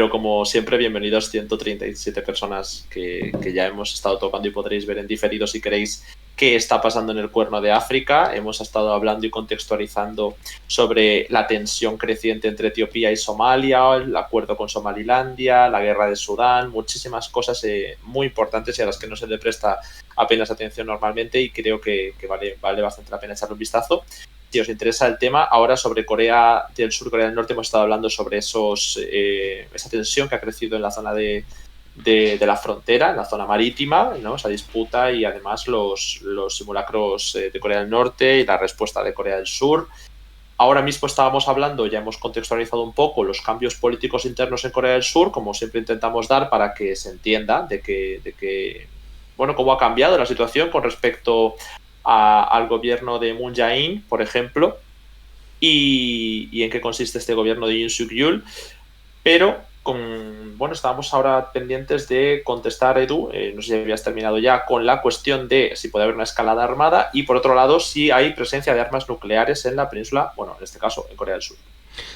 como siempre, bienvenidos 137 personas que ya hemos estado tocando y podréis ver en diferido si queréis qué está pasando en el Cuerno de África. Hemos estado hablando y contextualizando sobre la tensión creciente entre Etiopía y Somalia, el acuerdo con Somalilandia, la guerra de Sudán, muchísimas cosas muy importantes y a las que no se le presta apenas atención normalmente y creo que vale bastante la pena echarle un vistazo. Si os interesa el tema, ahora sobre Corea del Sur, Corea del Norte, hemos estado hablando sobre esa tensión que ha crecido en la zona de la frontera, en la zona marítima, ¿no? Esa disputa y además los simulacros de Corea del Norte y la respuesta de Corea del Sur. Ahora mismo estábamos hablando, ya hemos contextualizado un poco los cambios políticos internos en Corea del Sur, como siempre intentamos dar para que se entienda de que bueno, cómo ha cambiado la situación con respecto al gobierno de Moon Jae-in, por ejemplo, y en qué consiste este gobierno de Yoon Suk-yeol. Pero estábamos ahora pendientes de contestar, Edu, no sé si habías terminado ya, con la cuestión de si puede haber una escalada armada y, por otro lado, si hay presencia de armas nucleares en la península, bueno, en este caso, en Corea del Sur.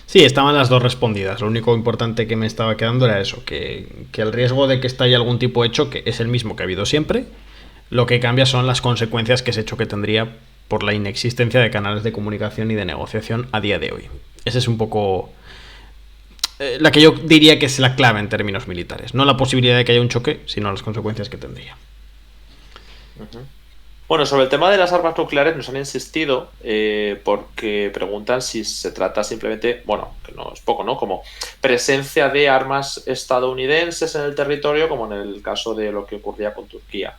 Sí, estaban las dos respondidas. Lo único importante que me estaba quedando era eso, que el riesgo de que estalle algún tipo de choque es el mismo que ha habido siempre. Lo que cambia son las consecuencias que ese choque tendría por la inexistencia de canales de comunicación y de negociación a día de hoy. Ese es un poco la que yo diría que es la clave en términos militares. No la posibilidad de que haya un choque, sino las consecuencias que tendría. Uh-huh. Bueno, sobre el tema de las armas nucleares nos han insistido porque preguntan si se trata simplemente, bueno, que no es poco, ¿no? Como presencia de armas estadounidenses en el territorio, como en el caso de lo que ocurría con Turquía.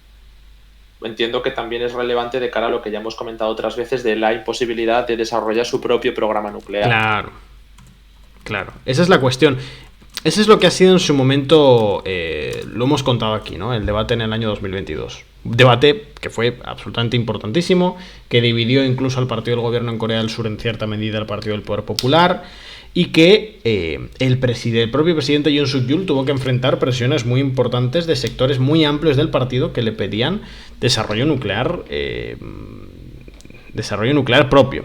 Entiendo que también es relevante de cara a lo que ya hemos comentado otras veces de la imposibilidad de desarrollar su propio programa nuclear. Claro. Esa es la cuestión. Eso es lo que ha sido en su momento, lo hemos contado aquí, ¿no? El debate en el año 2022. Debate que fue absolutamente importantísimo, que dividió incluso al partido del gobierno en Corea del Sur en cierta medida al partido del Poder Popular, y que el propio presidente Yoon Suk-yeol tuvo que enfrentar presiones muy importantes de sectores muy amplios del partido que le pedían desarrollo nuclear propio.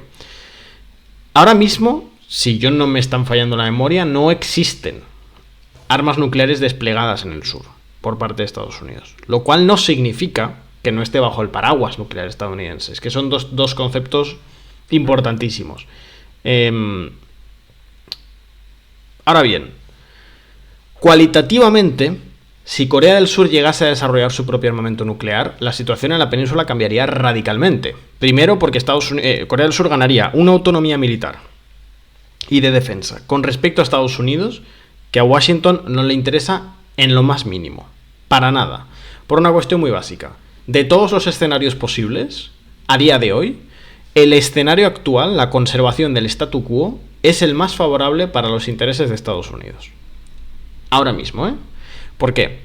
Ahora mismo, si yo no me están fallando la memoria, no existen armas nucleares desplegadas en el sur por parte de Estados Unidos, lo cual no significa que no esté bajo el paraguas nuclear estadounidense. Es que son dos conceptos importantísimos. Ahora bien, cualitativamente, si Corea del Sur llegase a desarrollar su propio armamento nuclear, la situación en la península cambiaría radicalmente. Primero, porque Corea del Sur ganaría una autonomía militar y de defensa con respecto a Estados Unidos, que a Washington no le interesa en lo más mínimo, para nada, por una cuestión muy básica. De todos los escenarios posibles, a día de hoy, el escenario actual, la conservación del statu quo, es el más favorable para los intereses de Estados Unidos. Ahora mismo, ¿eh? ¿Por qué?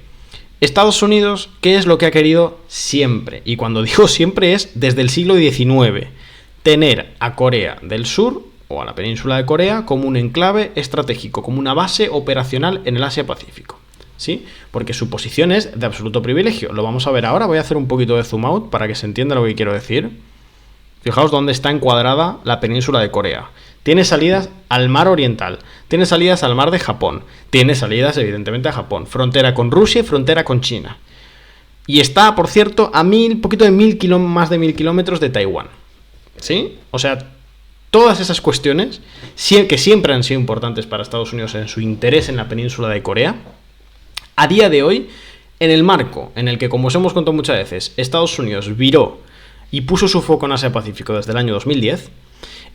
Estados Unidos, ¿qué es lo que ha querido siempre? Y cuando digo siempre es desde el siglo XIX. Tener a Corea del Sur, o a la península de Corea, como un enclave estratégico, como una base operacional en el Asia-Pacífico. ¿Sí? Porque su posición es de absoluto privilegio. Lo vamos a ver ahora. Voy a hacer un poquito de zoom out para que se entienda lo que quiero decir. Fijaos dónde está encuadrada la península de Corea. Tiene salidas al mar oriental, tiene salidas al mar de Japón, tiene salidas evidentemente a Japón, frontera con Rusia y frontera con China. Y está, por cierto, a más de 1000 kilómetros de Taiwán. ¿Sí? O sea, todas esas cuestiones, que siempre han sido importantes para Estados Unidos en su interés en la península de Corea, a día de hoy, en el marco en el que, como os hemos contado muchas veces, Estados Unidos viró y puso su foco en Asia-Pacífico desde el año 2010,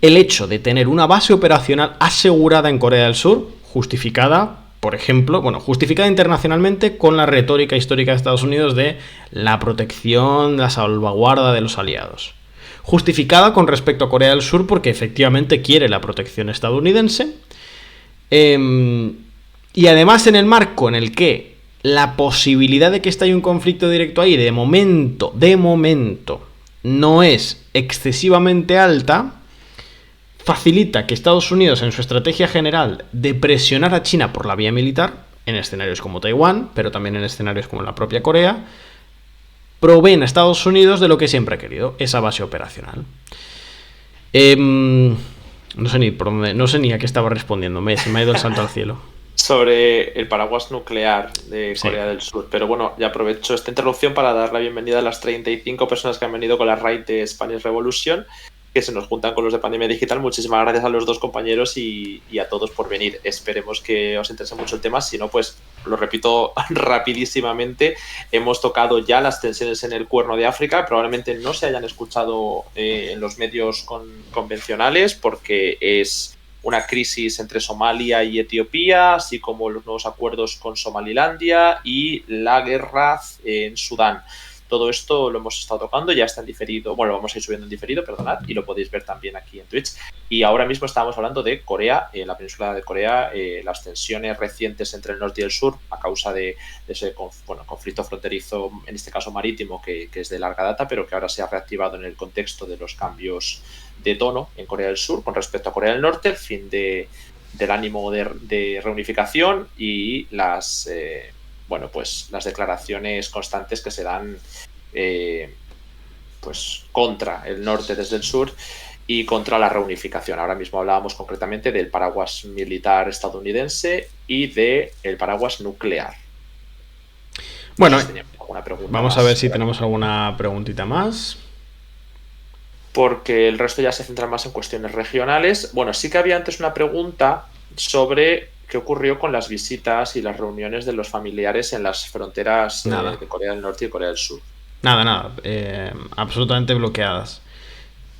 el hecho de tener una base operacional asegurada en Corea del Sur, justificada, por ejemplo, justificada internacionalmente con la retórica histórica de Estados Unidos de la protección, la salvaguarda de los aliados. Justificada con respecto a Corea del Sur porque efectivamente quiere la protección estadounidense. Y además en el marco en el que la posibilidad de que estalle un conflicto directo ahí, de momento, no es excesivamente alta, facilita que Estados Unidos, en su estrategia general de presionar a China por la vía militar, en escenarios como Taiwán, pero también en escenarios como la propia Corea, proveen a Estados Unidos de lo que siempre ha querido, esa base operacional. No sé ni a qué estaba respondiendo, se me ha ido el santo al cielo. Sobre el paraguas nuclear de Corea del Sur. Pero bueno, ya aprovecho esta interrupción para dar la bienvenida a las 35 personas que han venido con la raid de Spanish Revolution, que se nos juntan con los de Pandemia Digital. Muchísimas gracias a los dos compañeros y a todos por venir. Esperemos que os interese mucho el tema. Si no, pues lo repito rapidísimamente. Hemos tocado ya las tensiones en el Cuerno de África. Probablemente no se hayan escuchado en los medios convencionales porque es una crisis entre Somalia y Etiopía, así como los nuevos acuerdos con Somalilandia y la guerra en Sudán. Todo esto lo hemos estado tocando, ya está en diferido, bueno, lo vamos a ir subiendo en diferido, perdonad, y lo podéis ver también aquí en Twitch. Y ahora mismo estábamos hablando de Corea, la península de Corea, las tensiones recientes entre el norte y el sur a causa de ese conflicto fronterizo, en este caso marítimo, que es de larga data, pero que ahora se ha reactivado en el contexto de los cambios de tono en Corea del Sur con respecto a Corea del Norte, el fin del ánimo de reunificación y las declaraciones constantes que se dan contra el norte desde el sur y contra la reunificación. Ahora mismo hablábamos concretamente del paraguas militar estadounidense y del paraguas nuclear. Bueno, vamos a ver si tenemos alguna preguntita más. Porque el resto ya se centra más en cuestiones regionales. Bueno, sí que había antes una pregunta sobre ¿qué ocurrió con las visitas y las reuniones de los familiares en las fronteras de Corea del Norte y Corea del Sur? Nada, absolutamente bloqueadas.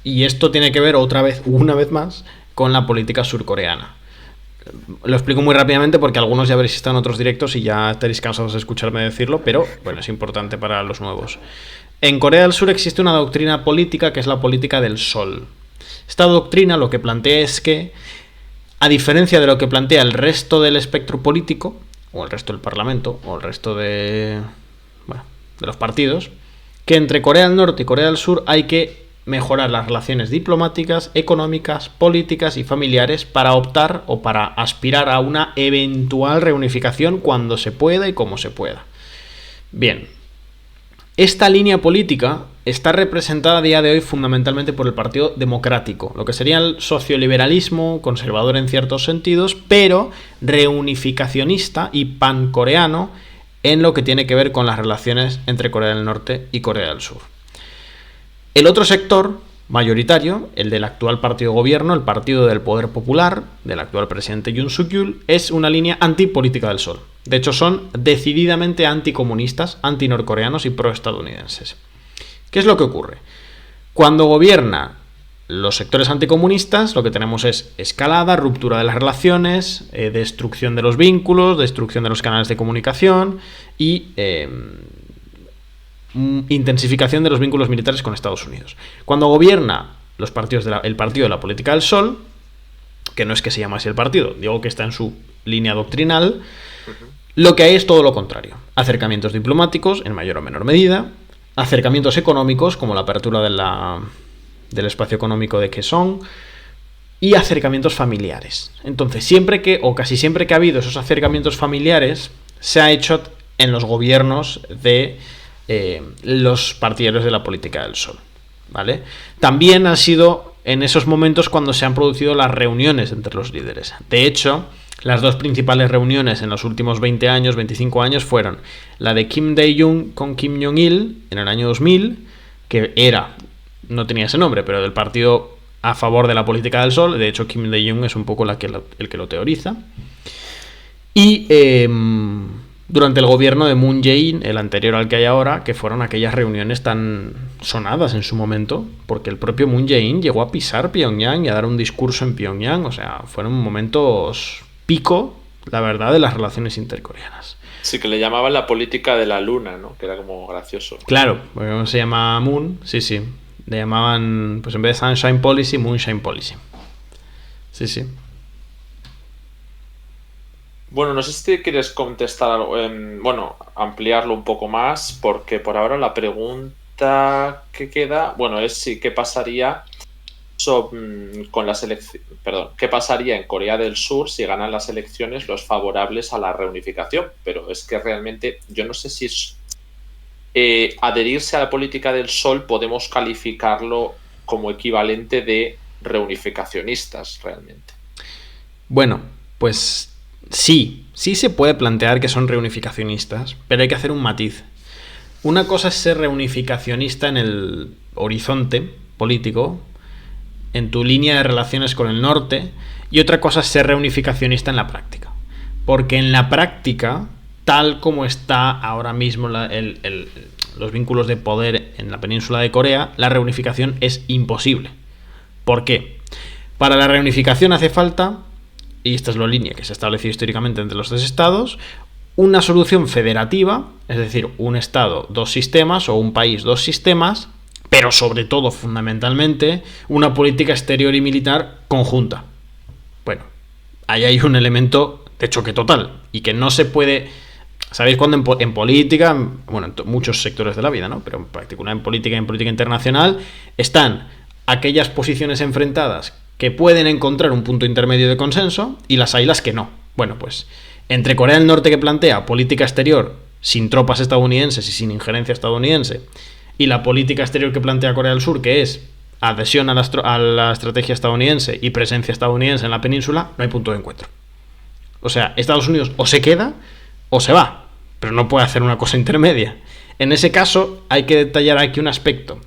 Y esto tiene que ver una vez más, con la política surcoreana. Lo explico muy rápidamente porque algunos ya habréis estado en otros directos y ya estaréis cansados de escucharme decirlo, pero bueno, es importante para los nuevos. En Corea del Sur existe una doctrina política que es la política del sol. Esta doctrina lo que plantea es que, a diferencia de lo que plantea el resto del espectro político, o el resto del parlamento, o el resto de los partidos, que entre Corea del Norte y Corea del Sur hay que mejorar las relaciones diplomáticas, económicas, políticas y familiares para optar o para aspirar a una eventual reunificación cuando se pueda y como se pueda. Bien, esta línea política está representada a día de hoy fundamentalmente por el Partido Democrático, lo que sería el socioliberalismo, conservador en ciertos sentidos, pero reunificacionista y pancoreano en lo que tiene que ver con las relaciones entre Corea del Norte y Corea del Sur. El otro sector mayoritario, el del actual partido de gobierno, el Partido del Poder Popular, del actual presidente Yoon Suk-yeol, es una línea antipolítica del sol. De hecho, son decididamente anticomunistas, antinorcoreanos y proestadounidenses. ¿Qué es lo que ocurre? Cuando gobierna los sectores anticomunistas, lo que tenemos es escalada, ruptura de las relaciones, destrucción de los vínculos, destrucción de los canales de comunicación y intensificación de los vínculos militares con Estados Unidos. Cuando gobierna el partido de la política del sol, que no es que se llame así el partido, digo que está en su línea doctrinal, lo que hay es todo lo contrario. Acercamientos diplomáticos, en mayor o menor medida, acercamientos económicos, como la apertura del espacio económico de Kaesong, y acercamientos familiares. Entonces, casi siempre que ha habido esos acercamientos familiares, se ha hecho en los gobiernos de los partidarios de la política del sol, ¿vale? También han sido en esos momentos cuando se han producido las reuniones entre los líderes. De hecho, las dos principales reuniones en los últimos 20 años, 25 años, fueron la de Kim Dae-jung con Kim Jong-il en el año 2000, que no tenía ese nombre, pero del partido a favor de la política del sol. De hecho, Kim Dae-jung es un poco el que lo teoriza. Y durante el gobierno de Moon Jae-in, el anterior al que hay ahora, que fueron aquellas reuniones tan sonadas en su momento, porque el propio Moon Jae-in llegó a pisar Pyongyang y a dar un discurso en Pyongyang. O sea, fueron momentos pico, la verdad, de las relaciones intercoreanas. Sí, que le llamaban la política de la luna, ¿no? Que era como gracioso. Claro, porque se llama Moon, sí. Le llamaban, pues en vez de Sunshine Policy, Moonshine Policy. Sí. Bueno, no sé si quieres contestar algo, ampliarlo un poco más, porque por ahora la pregunta que queda, es qué pasaría con las elecciones, qué pasaría en Corea del Sur si ganan las elecciones los favorables a la reunificación. Pero es que realmente yo no sé si adherirse a la política del sol podemos calificarlo como equivalente de reunificacionistas realmente. Bueno, pues sí se puede plantear que son reunificacionistas, pero hay que hacer un matiz. Una cosa es ser reunificacionista en el horizonte político, en tu línea de relaciones con el norte, y otra cosa es ser reunificacionista en la práctica. Porque en la práctica, tal como está ahora mismo los vínculos de poder en la península de Corea, la reunificación es imposible. ¿Por qué? Para la reunificación hace falta, y esta es la línea que se ha establecido históricamente entre los dos estados, una solución federativa, es decir, un estado, dos sistemas, o un país, dos sistemas, pero sobre todo, fundamentalmente, una política exterior y militar conjunta. Bueno, ahí hay un elemento de choque total, y que no se puede... ¿Sabéis cuando en política, en muchos sectores de la vida, ¿no? Pero en particular en política internacional, están aquellas posiciones enfrentadas que pueden encontrar un punto intermedio de consenso y las hay las que no. Bueno, pues entre Corea del Norte, que plantea política exterior sin tropas estadounidenses y sin injerencia estadounidense, y la política exterior que plantea Corea del Sur, que es adhesión a la estrategia estadounidense y presencia estadounidense en la península, no hay punto de encuentro. O sea, Estados Unidos o se queda o se va, pero no puede hacer una cosa intermedia. En ese caso hay que detallar aquí un aspecto.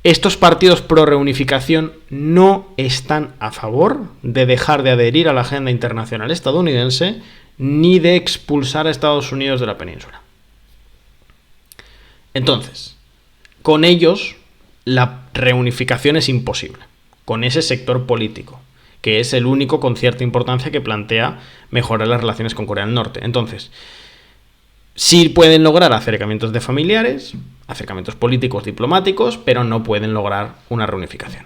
estos partidos pro reunificación no están a favor de dejar de adherir a la agenda internacional estadounidense ni de expulsar a Estados Unidos de la península. Entonces, con ellos la reunificación es imposible, con ese sector político, que es el único con cierta importancia que plantea mejorar las relaciones con Corea del Norte. Entonces, sí pueden lograr acercamientos de familiares, acercamientos políticos, diplomáticos, pero no pueden lograr una reunificación.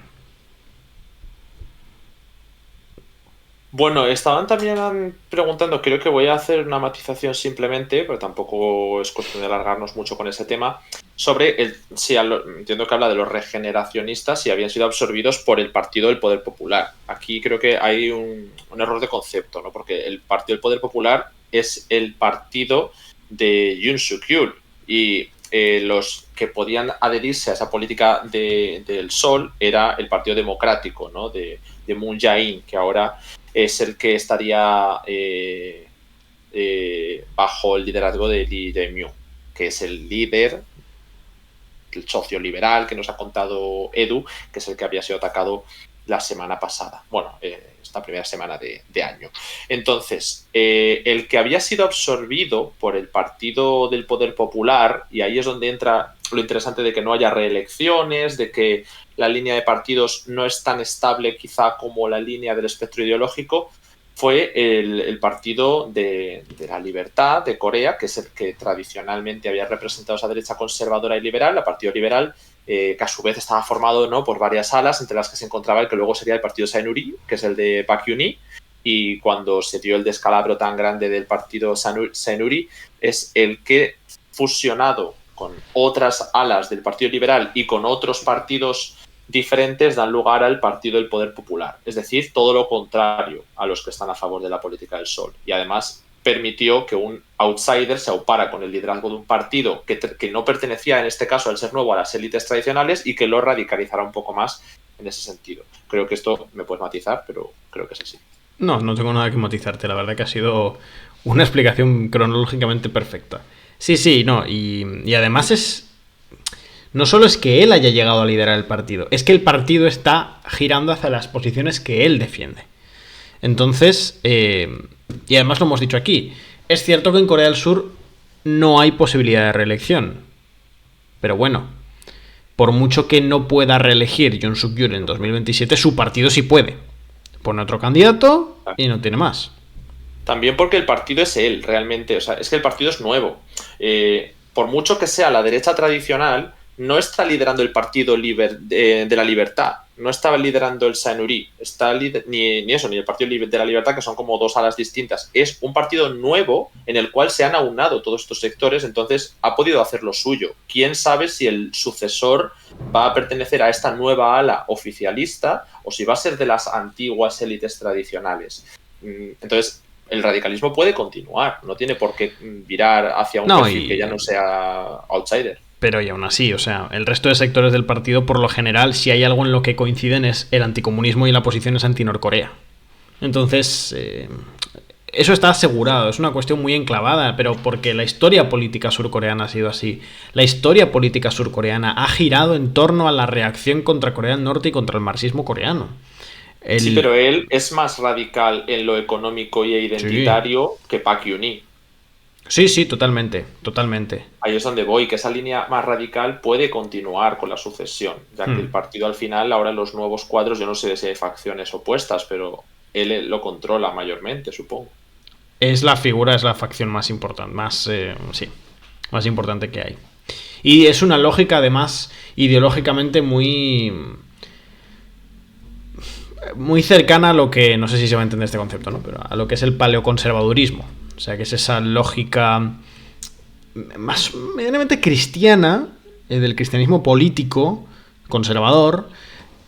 Bueno, estaban también preguntando, creo que voy a hacer una matización simplemente, pero tampoco es cuestión de alargarnos mucho con ese tema, sobre entiendo que habla de los regeneracionistas y habían sido absorbidos por el Partido del Poder Popular. Aquí creo que hay un error de concepto, ¿no? Porque el Partido del Poder Popular es el partido de Yoon Suk-yeol y los que podían adherirse a esa política del Sol era el Partido Democrático, ¿no? de Moon Jae-in, que ahora es el que estaría bajo el liderazgo de Lee Jae-myung, que es el líder, el socio liberal que nos ha contado Edu, que es el que había sido atacado la semana pasada. Bueno, esta primera semana de año. Entonces, el que había sido absorbido por el Partido del Poder Popular, y ahí es donde entra lo interesante de que no haya reelecciones, de que la línea de partidos no es tan estable quizá como la línea del espectro ideológico, fue el Partido de la Libertad de Corea, que es el que tradicionalmente había representado esa derecha conservadora y liberal, el Partido Liberal, que a su vez estaba formado, ¿no?, por varias alas, entre las que se encontraba el que luego sería el Partido Saenuri, que es el de Park Geun-hye, y cuando se dio el descalabro tan grande del Partido Saenuri, es el que, fusionado con otras alas del Partido Liberal y con otros partidos diferentes, dan lugar al Partido del Poder Popular. Es decir, todo lo contrario a los que están a favor de la política del Sol. Y además permitió que un outsider se aupara con el liderazgo de un partido que no pertenecía, en este caso, al ser nuevo, a las élites tradicionales y que lo radicalizará un poco más en ese sentido. Creo que esto me puedes matizar, pero creo que es así. No tengo nada que matizarte. La verdad que ha sido una explicación cronológicamente perfecta. Sí, no. Y además es... No solo es que él haya llegado a liderar el partido, es que el partido está girando hacia las posiciones que él defiende. Entonces, y además lo hemos dicho aquí, es cierto que en Corea del Sur no hay posibilidad de reelección. Pero bueno, por mucho que no pueda reelegir Yoon Suk-yeol en 2027, su partido sí puede. Pone otro candidato y no tiene más. También porque el partido es él, realmente. O sea, es que el partido es nuevo. Por mucho que sea la derecha tradicional, no está liderando el Partido de la Libertad, no estaba liderando el Saenuri, ni el Partido de la Libertad, que son como dos alas distintas. Es un partido nuevo en el cual se han aunado todos estos sectores, entonces ha podido hacer lo suyo. ¿Quién sabe si el sucesor va a pertenecer a esta nueva ala oficialista o si va a ser de las antiguas élites tradicionales? Entonces, el radicalismo puede continuar, no tiene por qué virar hacia un perfil que ya no sea outsider. Pero y aún así, o sea, el resto de sectores del partido, por lo general, si hay algo en lo que coinciden es el anticomunismo y la posición es anti-Norcorea. Entonces, eso está asegurado, es una cuestión muy enclavada, pero porque la historia política surcoreana ha sido así. La historia política surcoreana ha girado en torno a la reacción contra Corea del Norte y contra el marxismo coreano. Sí, pero él es más radical en lo económico y identitario que Park Geun-hye. Sí, totalmente. Ahí es donde voy, que esa línea más radical puede continuar con la sucesión, ya que el partido al final, ahora los nuevos cuadros, yo no sé si hay facciones opuestas, pero él lo controla mayormente, supongo. Es la facción más importante, más importante que hay. Y es una lógica, además, ideológicamente muy cercana a lo que, no sé si se va a entender este concepto, ¿no?, pero a lo que es el paleoconservadurismo. O sea, que es esa lógica más medianamente cristiana, del cristianismo político, conservador,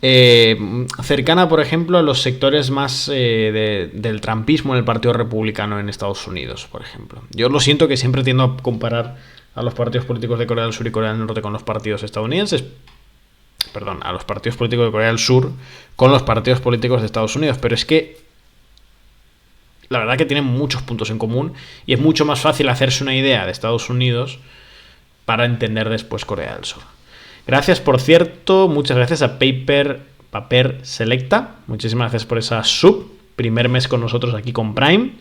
cercana, por ejemplo, a los sectores más del trumpismo en el Partido Republicano en Estados Unidos, por ejemplo. Yo lo siento que siempre tiendo a comparar a los partidos políticos de Corea del Sur y Corea del Norte con los partidos estadounidenses. Perdón, a los partidos políticos de Corea del Sur con los partidos políticos de Estados Unidos, pero es que la verdad que tienen muchos puntos en común y es mucho más fácil hacerse una idea de Estados Unidos para entender después Corea del Sur. Gracias, por cierto, muchas gracias a Paper Selecta. Muchísimas gracias por esa sub. Primer mes con nosotros aquí con Prime.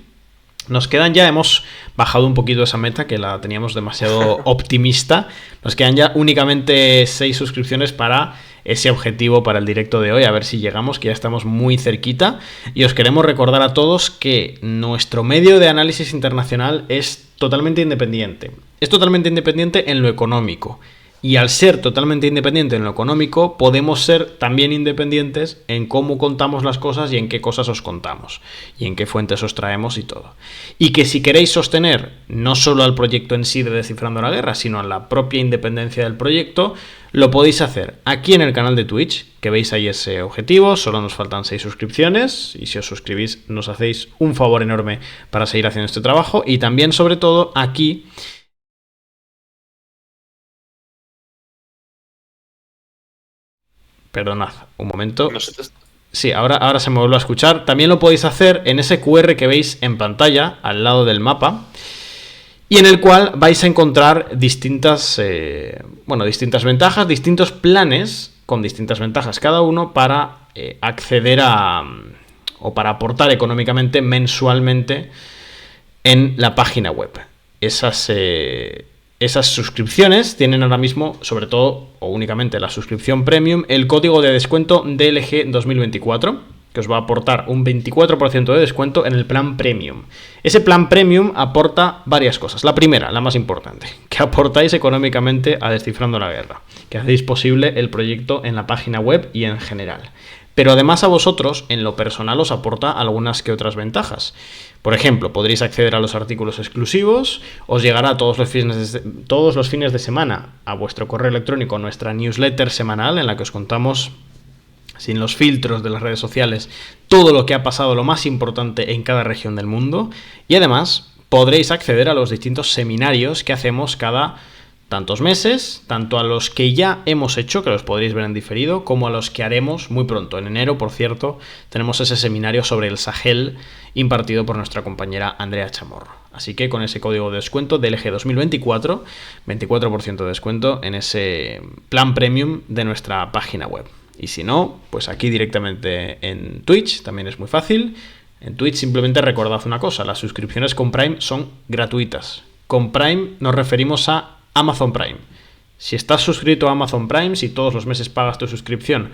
Nos quedan ya, hemos bajado un poquito esa meta, que la teníamos demasiado optimista. Nos quedan ya únicamente 6 suscripciones para ese objetivo, para el directo de hoy, a ver si llegamos, que ya estamos muy cerquita. Y os queremos recordar a todos que nuestro medio de análisis internacional es totalmente independiente. Es totalmente independiente en lo económico. Y al ser totalmente independiente en lo económico, podemos ser también independientes en cómo contamos las cosas y en qué cosas os contamos, y en qué fuentes os traemos y todo. Y que si queréis sostener no solo al proyecto en sí de Descifrando la Guerra, sino a la propia independencia del proyecto, lo podéis hacer aquí en el canal de Twitch, que veis ahí ese objetivo. Solo nos faltan 6 suscripciones, y si os suscribís nos hacéis un favor enorme para seguir haciendo este trabajo. Y también, sobre todo, aquí... Perdonad, un momento. Sí, ahora se me vuelve a escuchar. También lo podéis hacer en ese QR que veis en pantalla, al lado del mapa, y en el cual vais a encontrar distintas ventajas, distintos planes con distintas ventajas cada uno para acceder a o para aportar económicamente mensualmente en la página web. Esas suscripciones tienen ahora mismo, sobre todo o únicamente la suscripción premium, el código de descuento DLG 2024, que os va a aportar un 24% de descuento en el plan premium. Ese plan premium aporta varias cosas. La primera, la más importante, que aportáis económicamente a Descifrando la Guerra, que hacéis posible el proyecto en la página web y en general. Pero además a vosotros, en lo personal, os aporta algunas que otras ventajas. Por ejemplo, podréis acceder a los artículos exclusivos, os llegará todos los fines de semana a vuestro correo electrónico nuestra newsletter semanal, en la que os contamos, sin los filtros de las redes sociales, todo lo que ha pasado, lo más importante en cada región del mundo. Y además podréis acceder a los distintos seminarios que hacemos cada tantos meses, tanto a los que ya hemos hecho, que los podréis ver en diferido, como a los que haremos muy pronto. En enero, por cierto, tenemos ese seminario sobre el Sahel impartido por nuestra compañera Andrea Chamorro. Así que con ese código de descuento DLG 2024, 24% de descuento en ese plan premium de nuestra página web. Y si no, pues aquí directamente en Twitch, también es muy fácil. En Twitch simplemente recordad una cosa: las suscripciones con Prime son gratuitas. Con Prime nos referimos a Amazon Prime. Si estás suscrito a Amazon Prime, si todos los meses pagas tu suscripción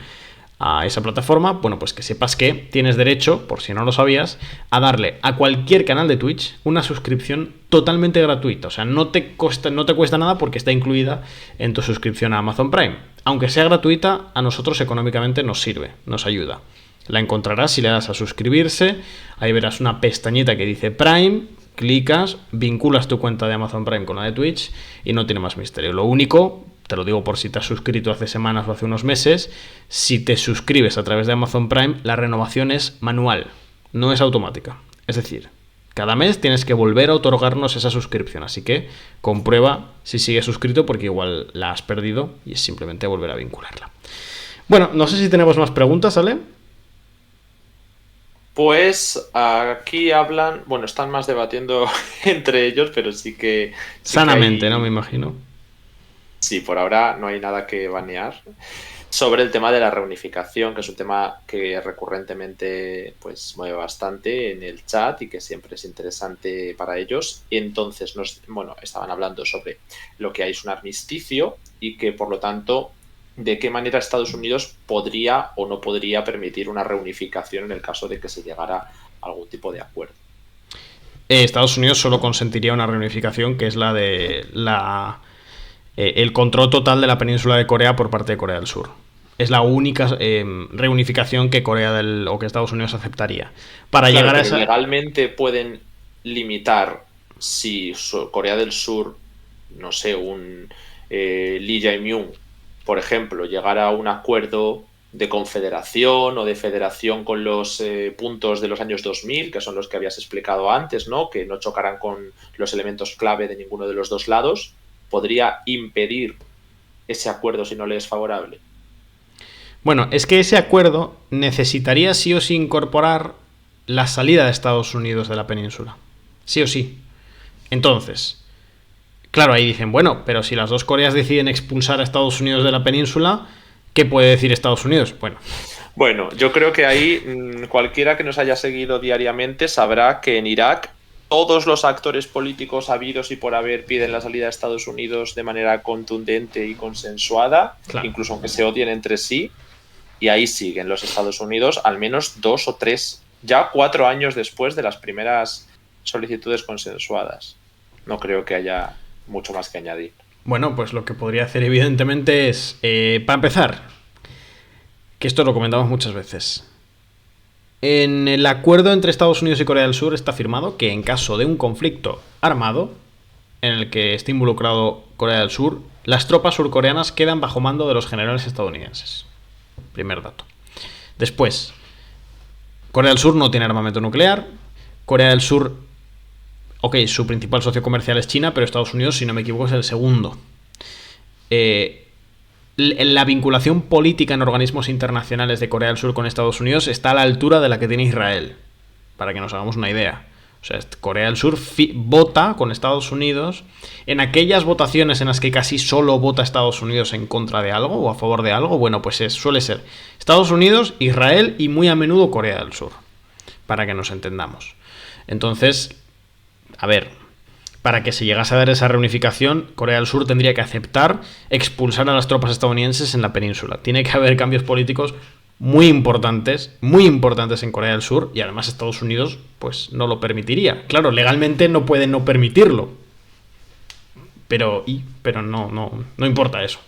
a esa plataforma, bueno, pues que sepas que tienes derecho, por si no lo sabías, a darle a cualquier canal de Twitch una suscripción totalmente gratuita. O sea, no te cuesta nada, porque está incluida en tu suscripción a Amazon Prime. Aunque sea gratuita, a nosotros económicamente nos sirve, nos ayuda. La encontrarás si le das a suscribirse. Ahí verás una pestañita que dice Prime. Clicas, vinculas tu cuenta de Amazon Prime con la de Twitch y no tiene más misterio. Lo único, te lo digo por si te has suscrito hace semanas o hace unos meses, si te suscribes a través de Amazon Prime, la renovación es manual, no es automática. Es decir, cada mes tienes que volver a otorgarnos esa suscripción, así que comprueba si sigues suscrito, porque igual la has perdido y es simplemente volver a vincularla. Bueno, no sé si tenemos más preguntas, ¿Ale? Pues aquí hablan, bueno, están más debatiendo entre ellos, pero sí que sanamente, ¿no? Me imagino. Sí, por ahora no hay nada que banear. Sobre el tema de la reunificación, que es un tema que recurrentemente pues mueve bastante en el chat y que siempre es interesante para ellos. Entonces, estaban hablando sobre lo que hay es un armisticio y que, por lo tanto, de qué manera Estados Unidos podría o no podría permitir una reunificación en el caso de que se llegara a algún tipo de acuerdo. Estados Unidos solo consentiría una reunificación, que es la de el control total de la península de Corea por parte de Corea del Sur. Es la única reunificación que que Estados Unidos aceptaría. Para llegar a esa... Legalmente pueden limitar si Corea del Sur, no sé, un Lee Jae-myung, por ejemplo, llegar a un acuerdo de confederación o de federación con los puntos de los años 2000, que son los que habías explicado antes, ¿no? Que no chocarán con los elementos clave de ninguno de los dos lados, ¿podría impedir ese acuerdo si no le es favorable? Bueno, es que ese acuerdo necesitaría sí o sí incorporar la salida de Estados Unidos de la península. Sí o sí. Entonces, Claro, ahí dicen, bueno, pero si las dos Coreas deciden expulsar a Estados Unidos de la península, ¿qué puede decir Estados Unidos? Bueno, yo creo que ahí cualquiera que nos haya seguido diariamente sabrá que en Irak todos los actores políticos habidos y por haber piden la salida de Estados Unidos de manera contundente y consensuada, claro, incluso aunque se odien entre sí, y ahí siguen los Estados Unidos, al menos 2 o 3, ya 4 años después de las primeras solicitudes consensuadas. No creo que haya mucho más que añadir. Bueno, pues lo que podría hacer evidentemente es, para empezar, que esto lo comentamos muchas veces. En el acuerdo entre Estados Unidos y Corea del Sur está firmado que en caso de un conflicto armado en el que esté involucrado Corea del Sur, las tropas surcoreanas quedan bajo mando de los generales estadounidenses. Primer dato. Después, Corea del Sur no tiene armamento nuclear. Corea del Sur, ok, su principal socio comercial es China, pero Estados Unidos, si no me equivoco, es el segundo. La vinculación política en organismos internacionales de Corea del Sur con Estados Unidos está a la altura de la que tiene Israel, para que nos hagamos una idea. O sea, Corea del Sur vota con Estados Unidos en aquellas votaciones en las que casi solo vota Estados Unidos en contra de algo o a favor de algo. Bueno, pues suele ser Estados Unidos, Israel y muy a menudo Corea del Sur, para que nos entendamos. Entonces, a ver, para que se llegase a dar esa reunificación, Corea del Sur tendría que aceptar expulsar a las tropas estadounidenses en la península. Tiene que haber cambios políticos muy importantes en Corea del Sur, y además Estados Unidos pues no lo permitiría. Claro, legalmente no puede no permitirlo, pero no importa eso.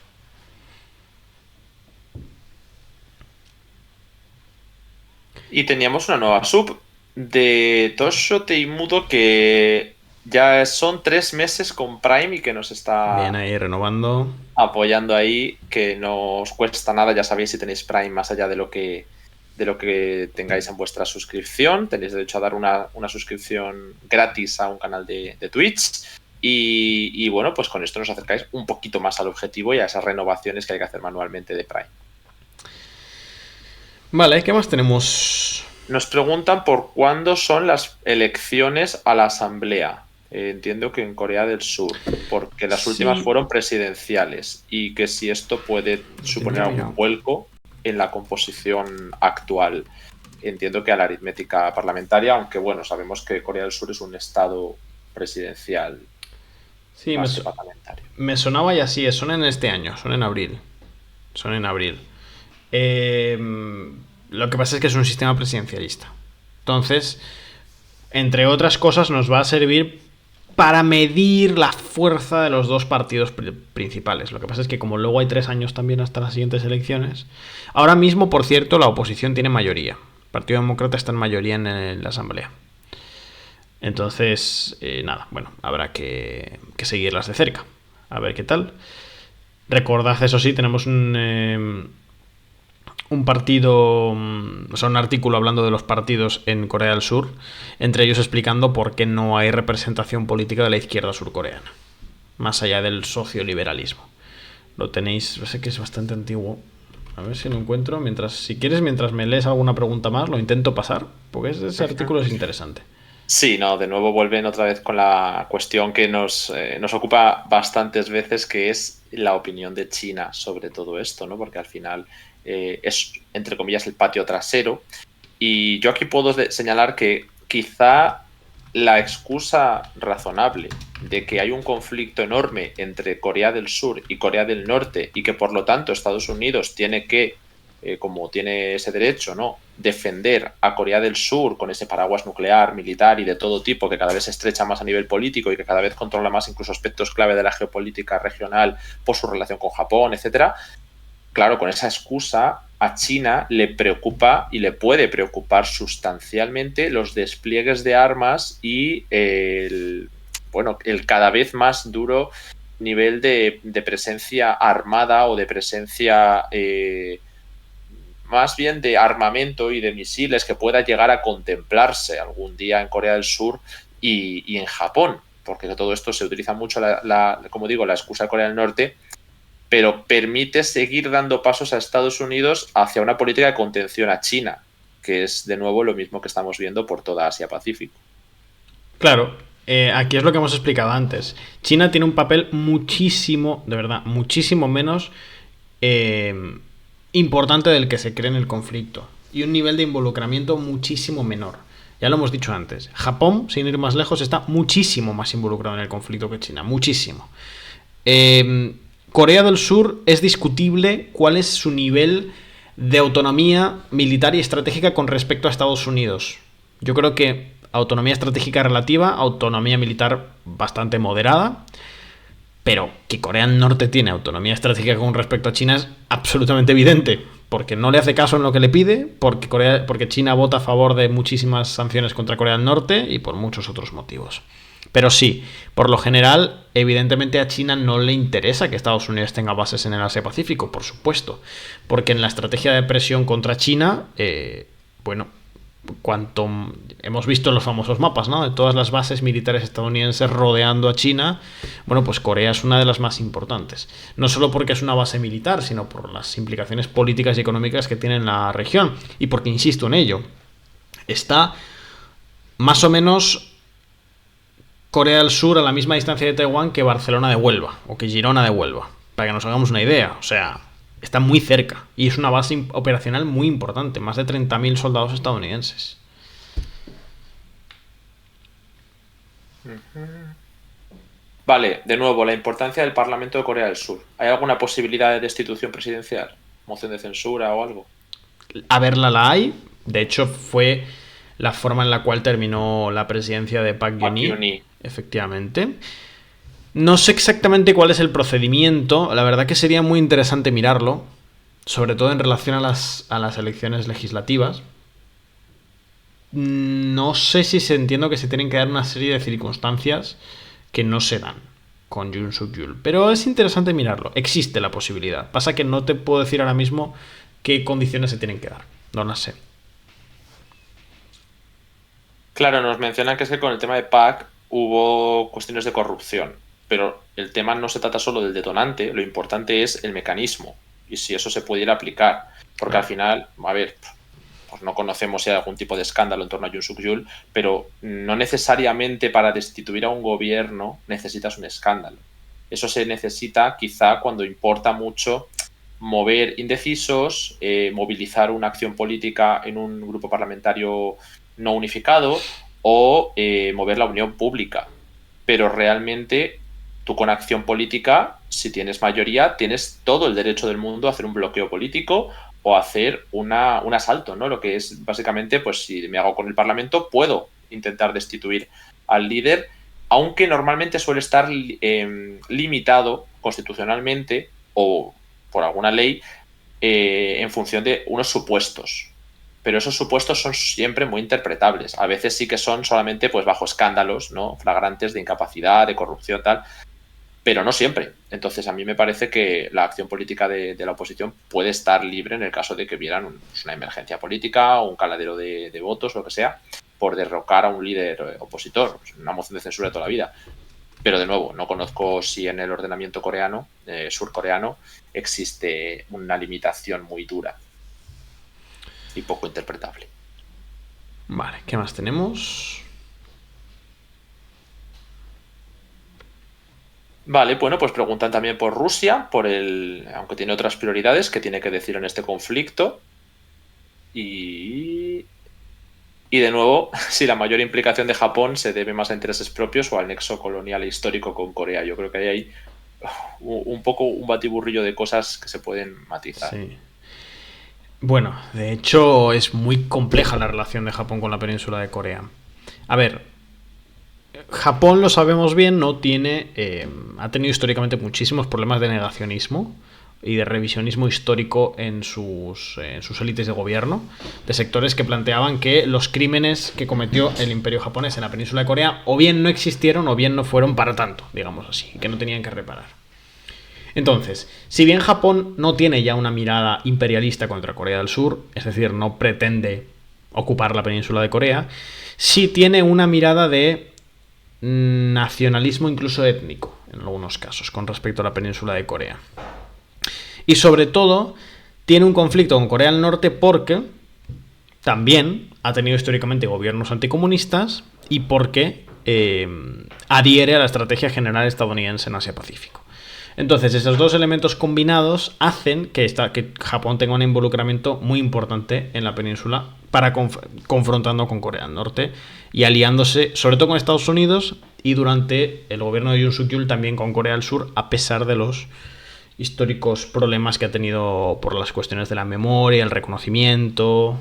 Y teníamos una nueva sub de Tosho Teimudo que ya son 3 meses con Prime y que nos está bien ahí renovando, apoyando ahí, que no os cuesta nada. Ya sabéis, si tenéis Prime, más allá de lo que tengáis en vuestra suscripción, tenéis derecho a dar una suscripción gratis a un canal de Twitch. Y bueno, pues con esto nos acercáis un poquito más al objetivo y a esas renovaciones que hay que hacer manualmente de Prime. Vale, ¿qué más tenemos? Nos preguntan por cuándo son las elecciones a la asamblea. Entiendo que en Corea del Sur, porque las últimas fueron presidenciales, y que si esto puede suponer algún vuelco en la composición actual. Entiendo que a la aritmética parlamentaria, aunque bueno, sabemos que Corea del Sur es un estado presidencial. Sí, me sonaba y así es. Son en este año, son en abril. Lo que pasa es que es un sistema presidencialista. Entonces, entre otras cosas, nos va a servir para medir la fuerza de los dos partidos principales. Lo que pasa es que como luego hay 3 años también hasta las siguientes elecciones, ahora mismo, por cierto, la oposición tiene mayoría. El Partido Demócrata está en mayoría en la Asamblea. Entonces, nada, bueno, habrá que seguirlas de cerca. A ver qué tal. Recordad, eso sí, tenemos un partido, o sea, un artículo hablando de los partidos en Corea del Sur, entre ellos explicando por qué no hay representación política de la izquierda surcoreana, más allá del socioliberalismo. Lo tenéis, sé que es bastante antiguo. A ver si lo encuentro. Mientras me lees alguna pregunta más, lo intento pasar, porque ese artículo es interesante. Sí, no, de nuevo vuelven otra vez con la cuestión que nos ocupa bastantes veces, que es la opinión de China sobre todo esto, ¿no? Porque al final es, entre comillas, el patio trasero. Y yo aquí puedo señalar que quizá la excusa razonable de que hay un conflicto enorme entre Corea del Sur y Corea del Norte, y que por lo tanto Estados Unidos tiene que, como tiene ese derecho, ¿no?, defender a Corea del Sur con ese paraguas nuclear, militar y de todo tipo, que cada vez se estrecha más a nivel político y que cada vez controla más incluso aspectos clave de la geopolítica regional por su relación con Japón, etcétera. Claro, con esa excusa a China le preocupa y le puede preocupar sustancialmente los despliegues de armas y el cada vez más duro nivel de presencia armada o de presencia más bien de armamento y de misiles que pueda llegar a contemplarse algún día en Corea del Sur y en Japón, porque todo esto se utiliza mucho, como digo, la excusa de Corea del Norte, pero permite seguir dando pasos a Estados Unidos hacia una política de contención a China, que es de nuevo lo mismo que estamos viendo por toda Asia-Pacífico. Claro, aquí es lo que hemos explicado antes. China tiene un papel muchísimo, de verdad, muchísimo menos importante del que se cree en el conflicto. Y un nivel de involucramiento muchísimo menor. Ya lo hemos dicho antes. Japón, sin ir más lejos, está muchísimo más involucrado en el conflicto que China. Muchísimo. Corea del Sur es discutible cuál es su nivel de autonomía militar y estratégica con respecto a Estados Unidos. Yo creo que autonomía estratégica relativa, autonomía militar bastante moderada, pero que Corea del Norte tiene autonomía estratégica con respecto a China es absolutamente evidente, porque no le hace caso en lo que le pide, porque China vota a favor de muchísimas sanciones contra Corea del Norte y por muchos otros motivos. Pero sí, por lo general, evidentemente a China no le interesa que Estados Unidos tenga bases en el Asia-Pacífico, por supuesto, porque en la estrategia de presión contra China, cuanto hemos visto en los famosos mapas, ¿no?, de todas las bases militares estadounidenses rodeando a China, bueno, pues Corea es una de las más importantes. No solo porque es una base militar, sino por las implicaciones políticas y económicas que tiene en la región, y porque, insisto en ello, está más o menos Corea del Sur a la misma distancia de Taiwán que Barcelona de Huelva, o que Girona de Huelva, para que nos hagamos una idea. O sea, está muy cerca y es una base operacional muy importante, más de 30.000 soldados estadounidenses. Vale, de nuevo, la importancia del Parlamento de Corea del Sur. ¿Hay alguna posibilidad de destitución presidencial? ¿Moción de censura o algo? A verla la hay. De hecho, fue la forma en la cual terminó la presidencia de Park Geun-hye. Efectivamente. No sé exactamente cuál es el procedimiento. La verdad que sería muy interesante mirarlo, sobre todo en relación a las elecciones legislativas. No sé si entiendo que se tienen que dar una serie de circunstancias que no se dan con Yoon Suk-yeol, pero es interesante mirarlo. Existe la posibilidad. Pasa que no te puedo decir ahora mismo qué condiciones se tienen que dar. No las sé. Claro, nos mencionan que es que con el tema de PAC hubo cuestiones de corrupción, pero el tema no se trata solo del detonante, lo importante es el mecanismo y si eso se pudiera aplicar, porque al final, a ver, pues no conocemos si hay algún tipo de escándalo en torno a Yoon Suk-yeol, pero no necesariamente para destituir a un gobierno necesitas un escándalo. Eso se necesita quizá cuando importa mucho mover indecisos, movilizar una acción política en un grupo parlamentario no unificado o mover la opinión pública. Pero realmente tú con acción política, si tienes mayoría, tienes todo el derecho del mundo a hacer un bloqueo político o hacer un asalto, ¿no? Lo que es básicamente, pues si me hago con el Parlamento, puedo intentar destituir al líder, aunque normalmente suele estar limitado constitucionalmente o por alguna ley en función de unos supuestos. Pero esos supuestos son siempre muy interpretables. A veces sí que son solamente pues bajo escándalos, ¿no?, flagrantes de incapacidad, de corrupción, tal, pero no siempre. Entonces a mí me parece que la acción política de la oposición puede estar libre en el caso de que vieran una emergencia política o un caladero de votos, lo que sea, por derrocar a un líder opositor, una moción de censura de toda la vida. Pero de nuevo, no conozco si en el ordenamiento coreano, surcoreano, existe una limitación muy dura y poco interpretable. Vale, ¿qué más tenemos? Vale, bueno, pues preguntan también por Rusia, aunque tiene otras prioridades que tiene que decir en este conflicto. Y de nuevo, si la mayor implicación de Japón se debe más a intereses propios o al nexo colonial e histórico con Corea. Yo creo que hay ahí un poco un batiburrillo de cosas que se pueden matizar. Sí. Bueno, de hecho es muy compleja la relación de Japón con la península de Corea. A ver, Japón, lo sabemos bien, no tiene, ha tenido históricamente muchísimos problemas de negacionismo y de revisionismo histórico en sus élites de gobierno, de sectores que planteaban que los crímenes que cometió el imperio japonés en la península de Corea o bien no existieron o bien no fueron para tanto, digamos así, que no tenían que reparar. Entonces, si bien Japón no tiene ya una mirada imperialista contra Corea del Sur, es decir, no pretende ocupar la península de Corea, sí tiene una mirada de nacionalismo incluso étnico, en algunos casos, con respecto a la península de Corea. Y sobre todo, tiene un conflicto con Corea del Norte porque también ha tenido históricamente gobiernos anticomunistas y porque adhiere a la estrategia general estadounidense en Asia-Pacífico. Entonces, esos dos elementos combinados hacen que Japón tenga un involucramiento muy importante en la península para confrontando con Corea del Norte y aliándose, sobre todo con Estados Unidos y durante el gobierno de Yoon Suk-yeol también con Corea del Sur, a pesar de los históricos problemas que ha tenido por las cuestiones de la memoria, el reconocimiento.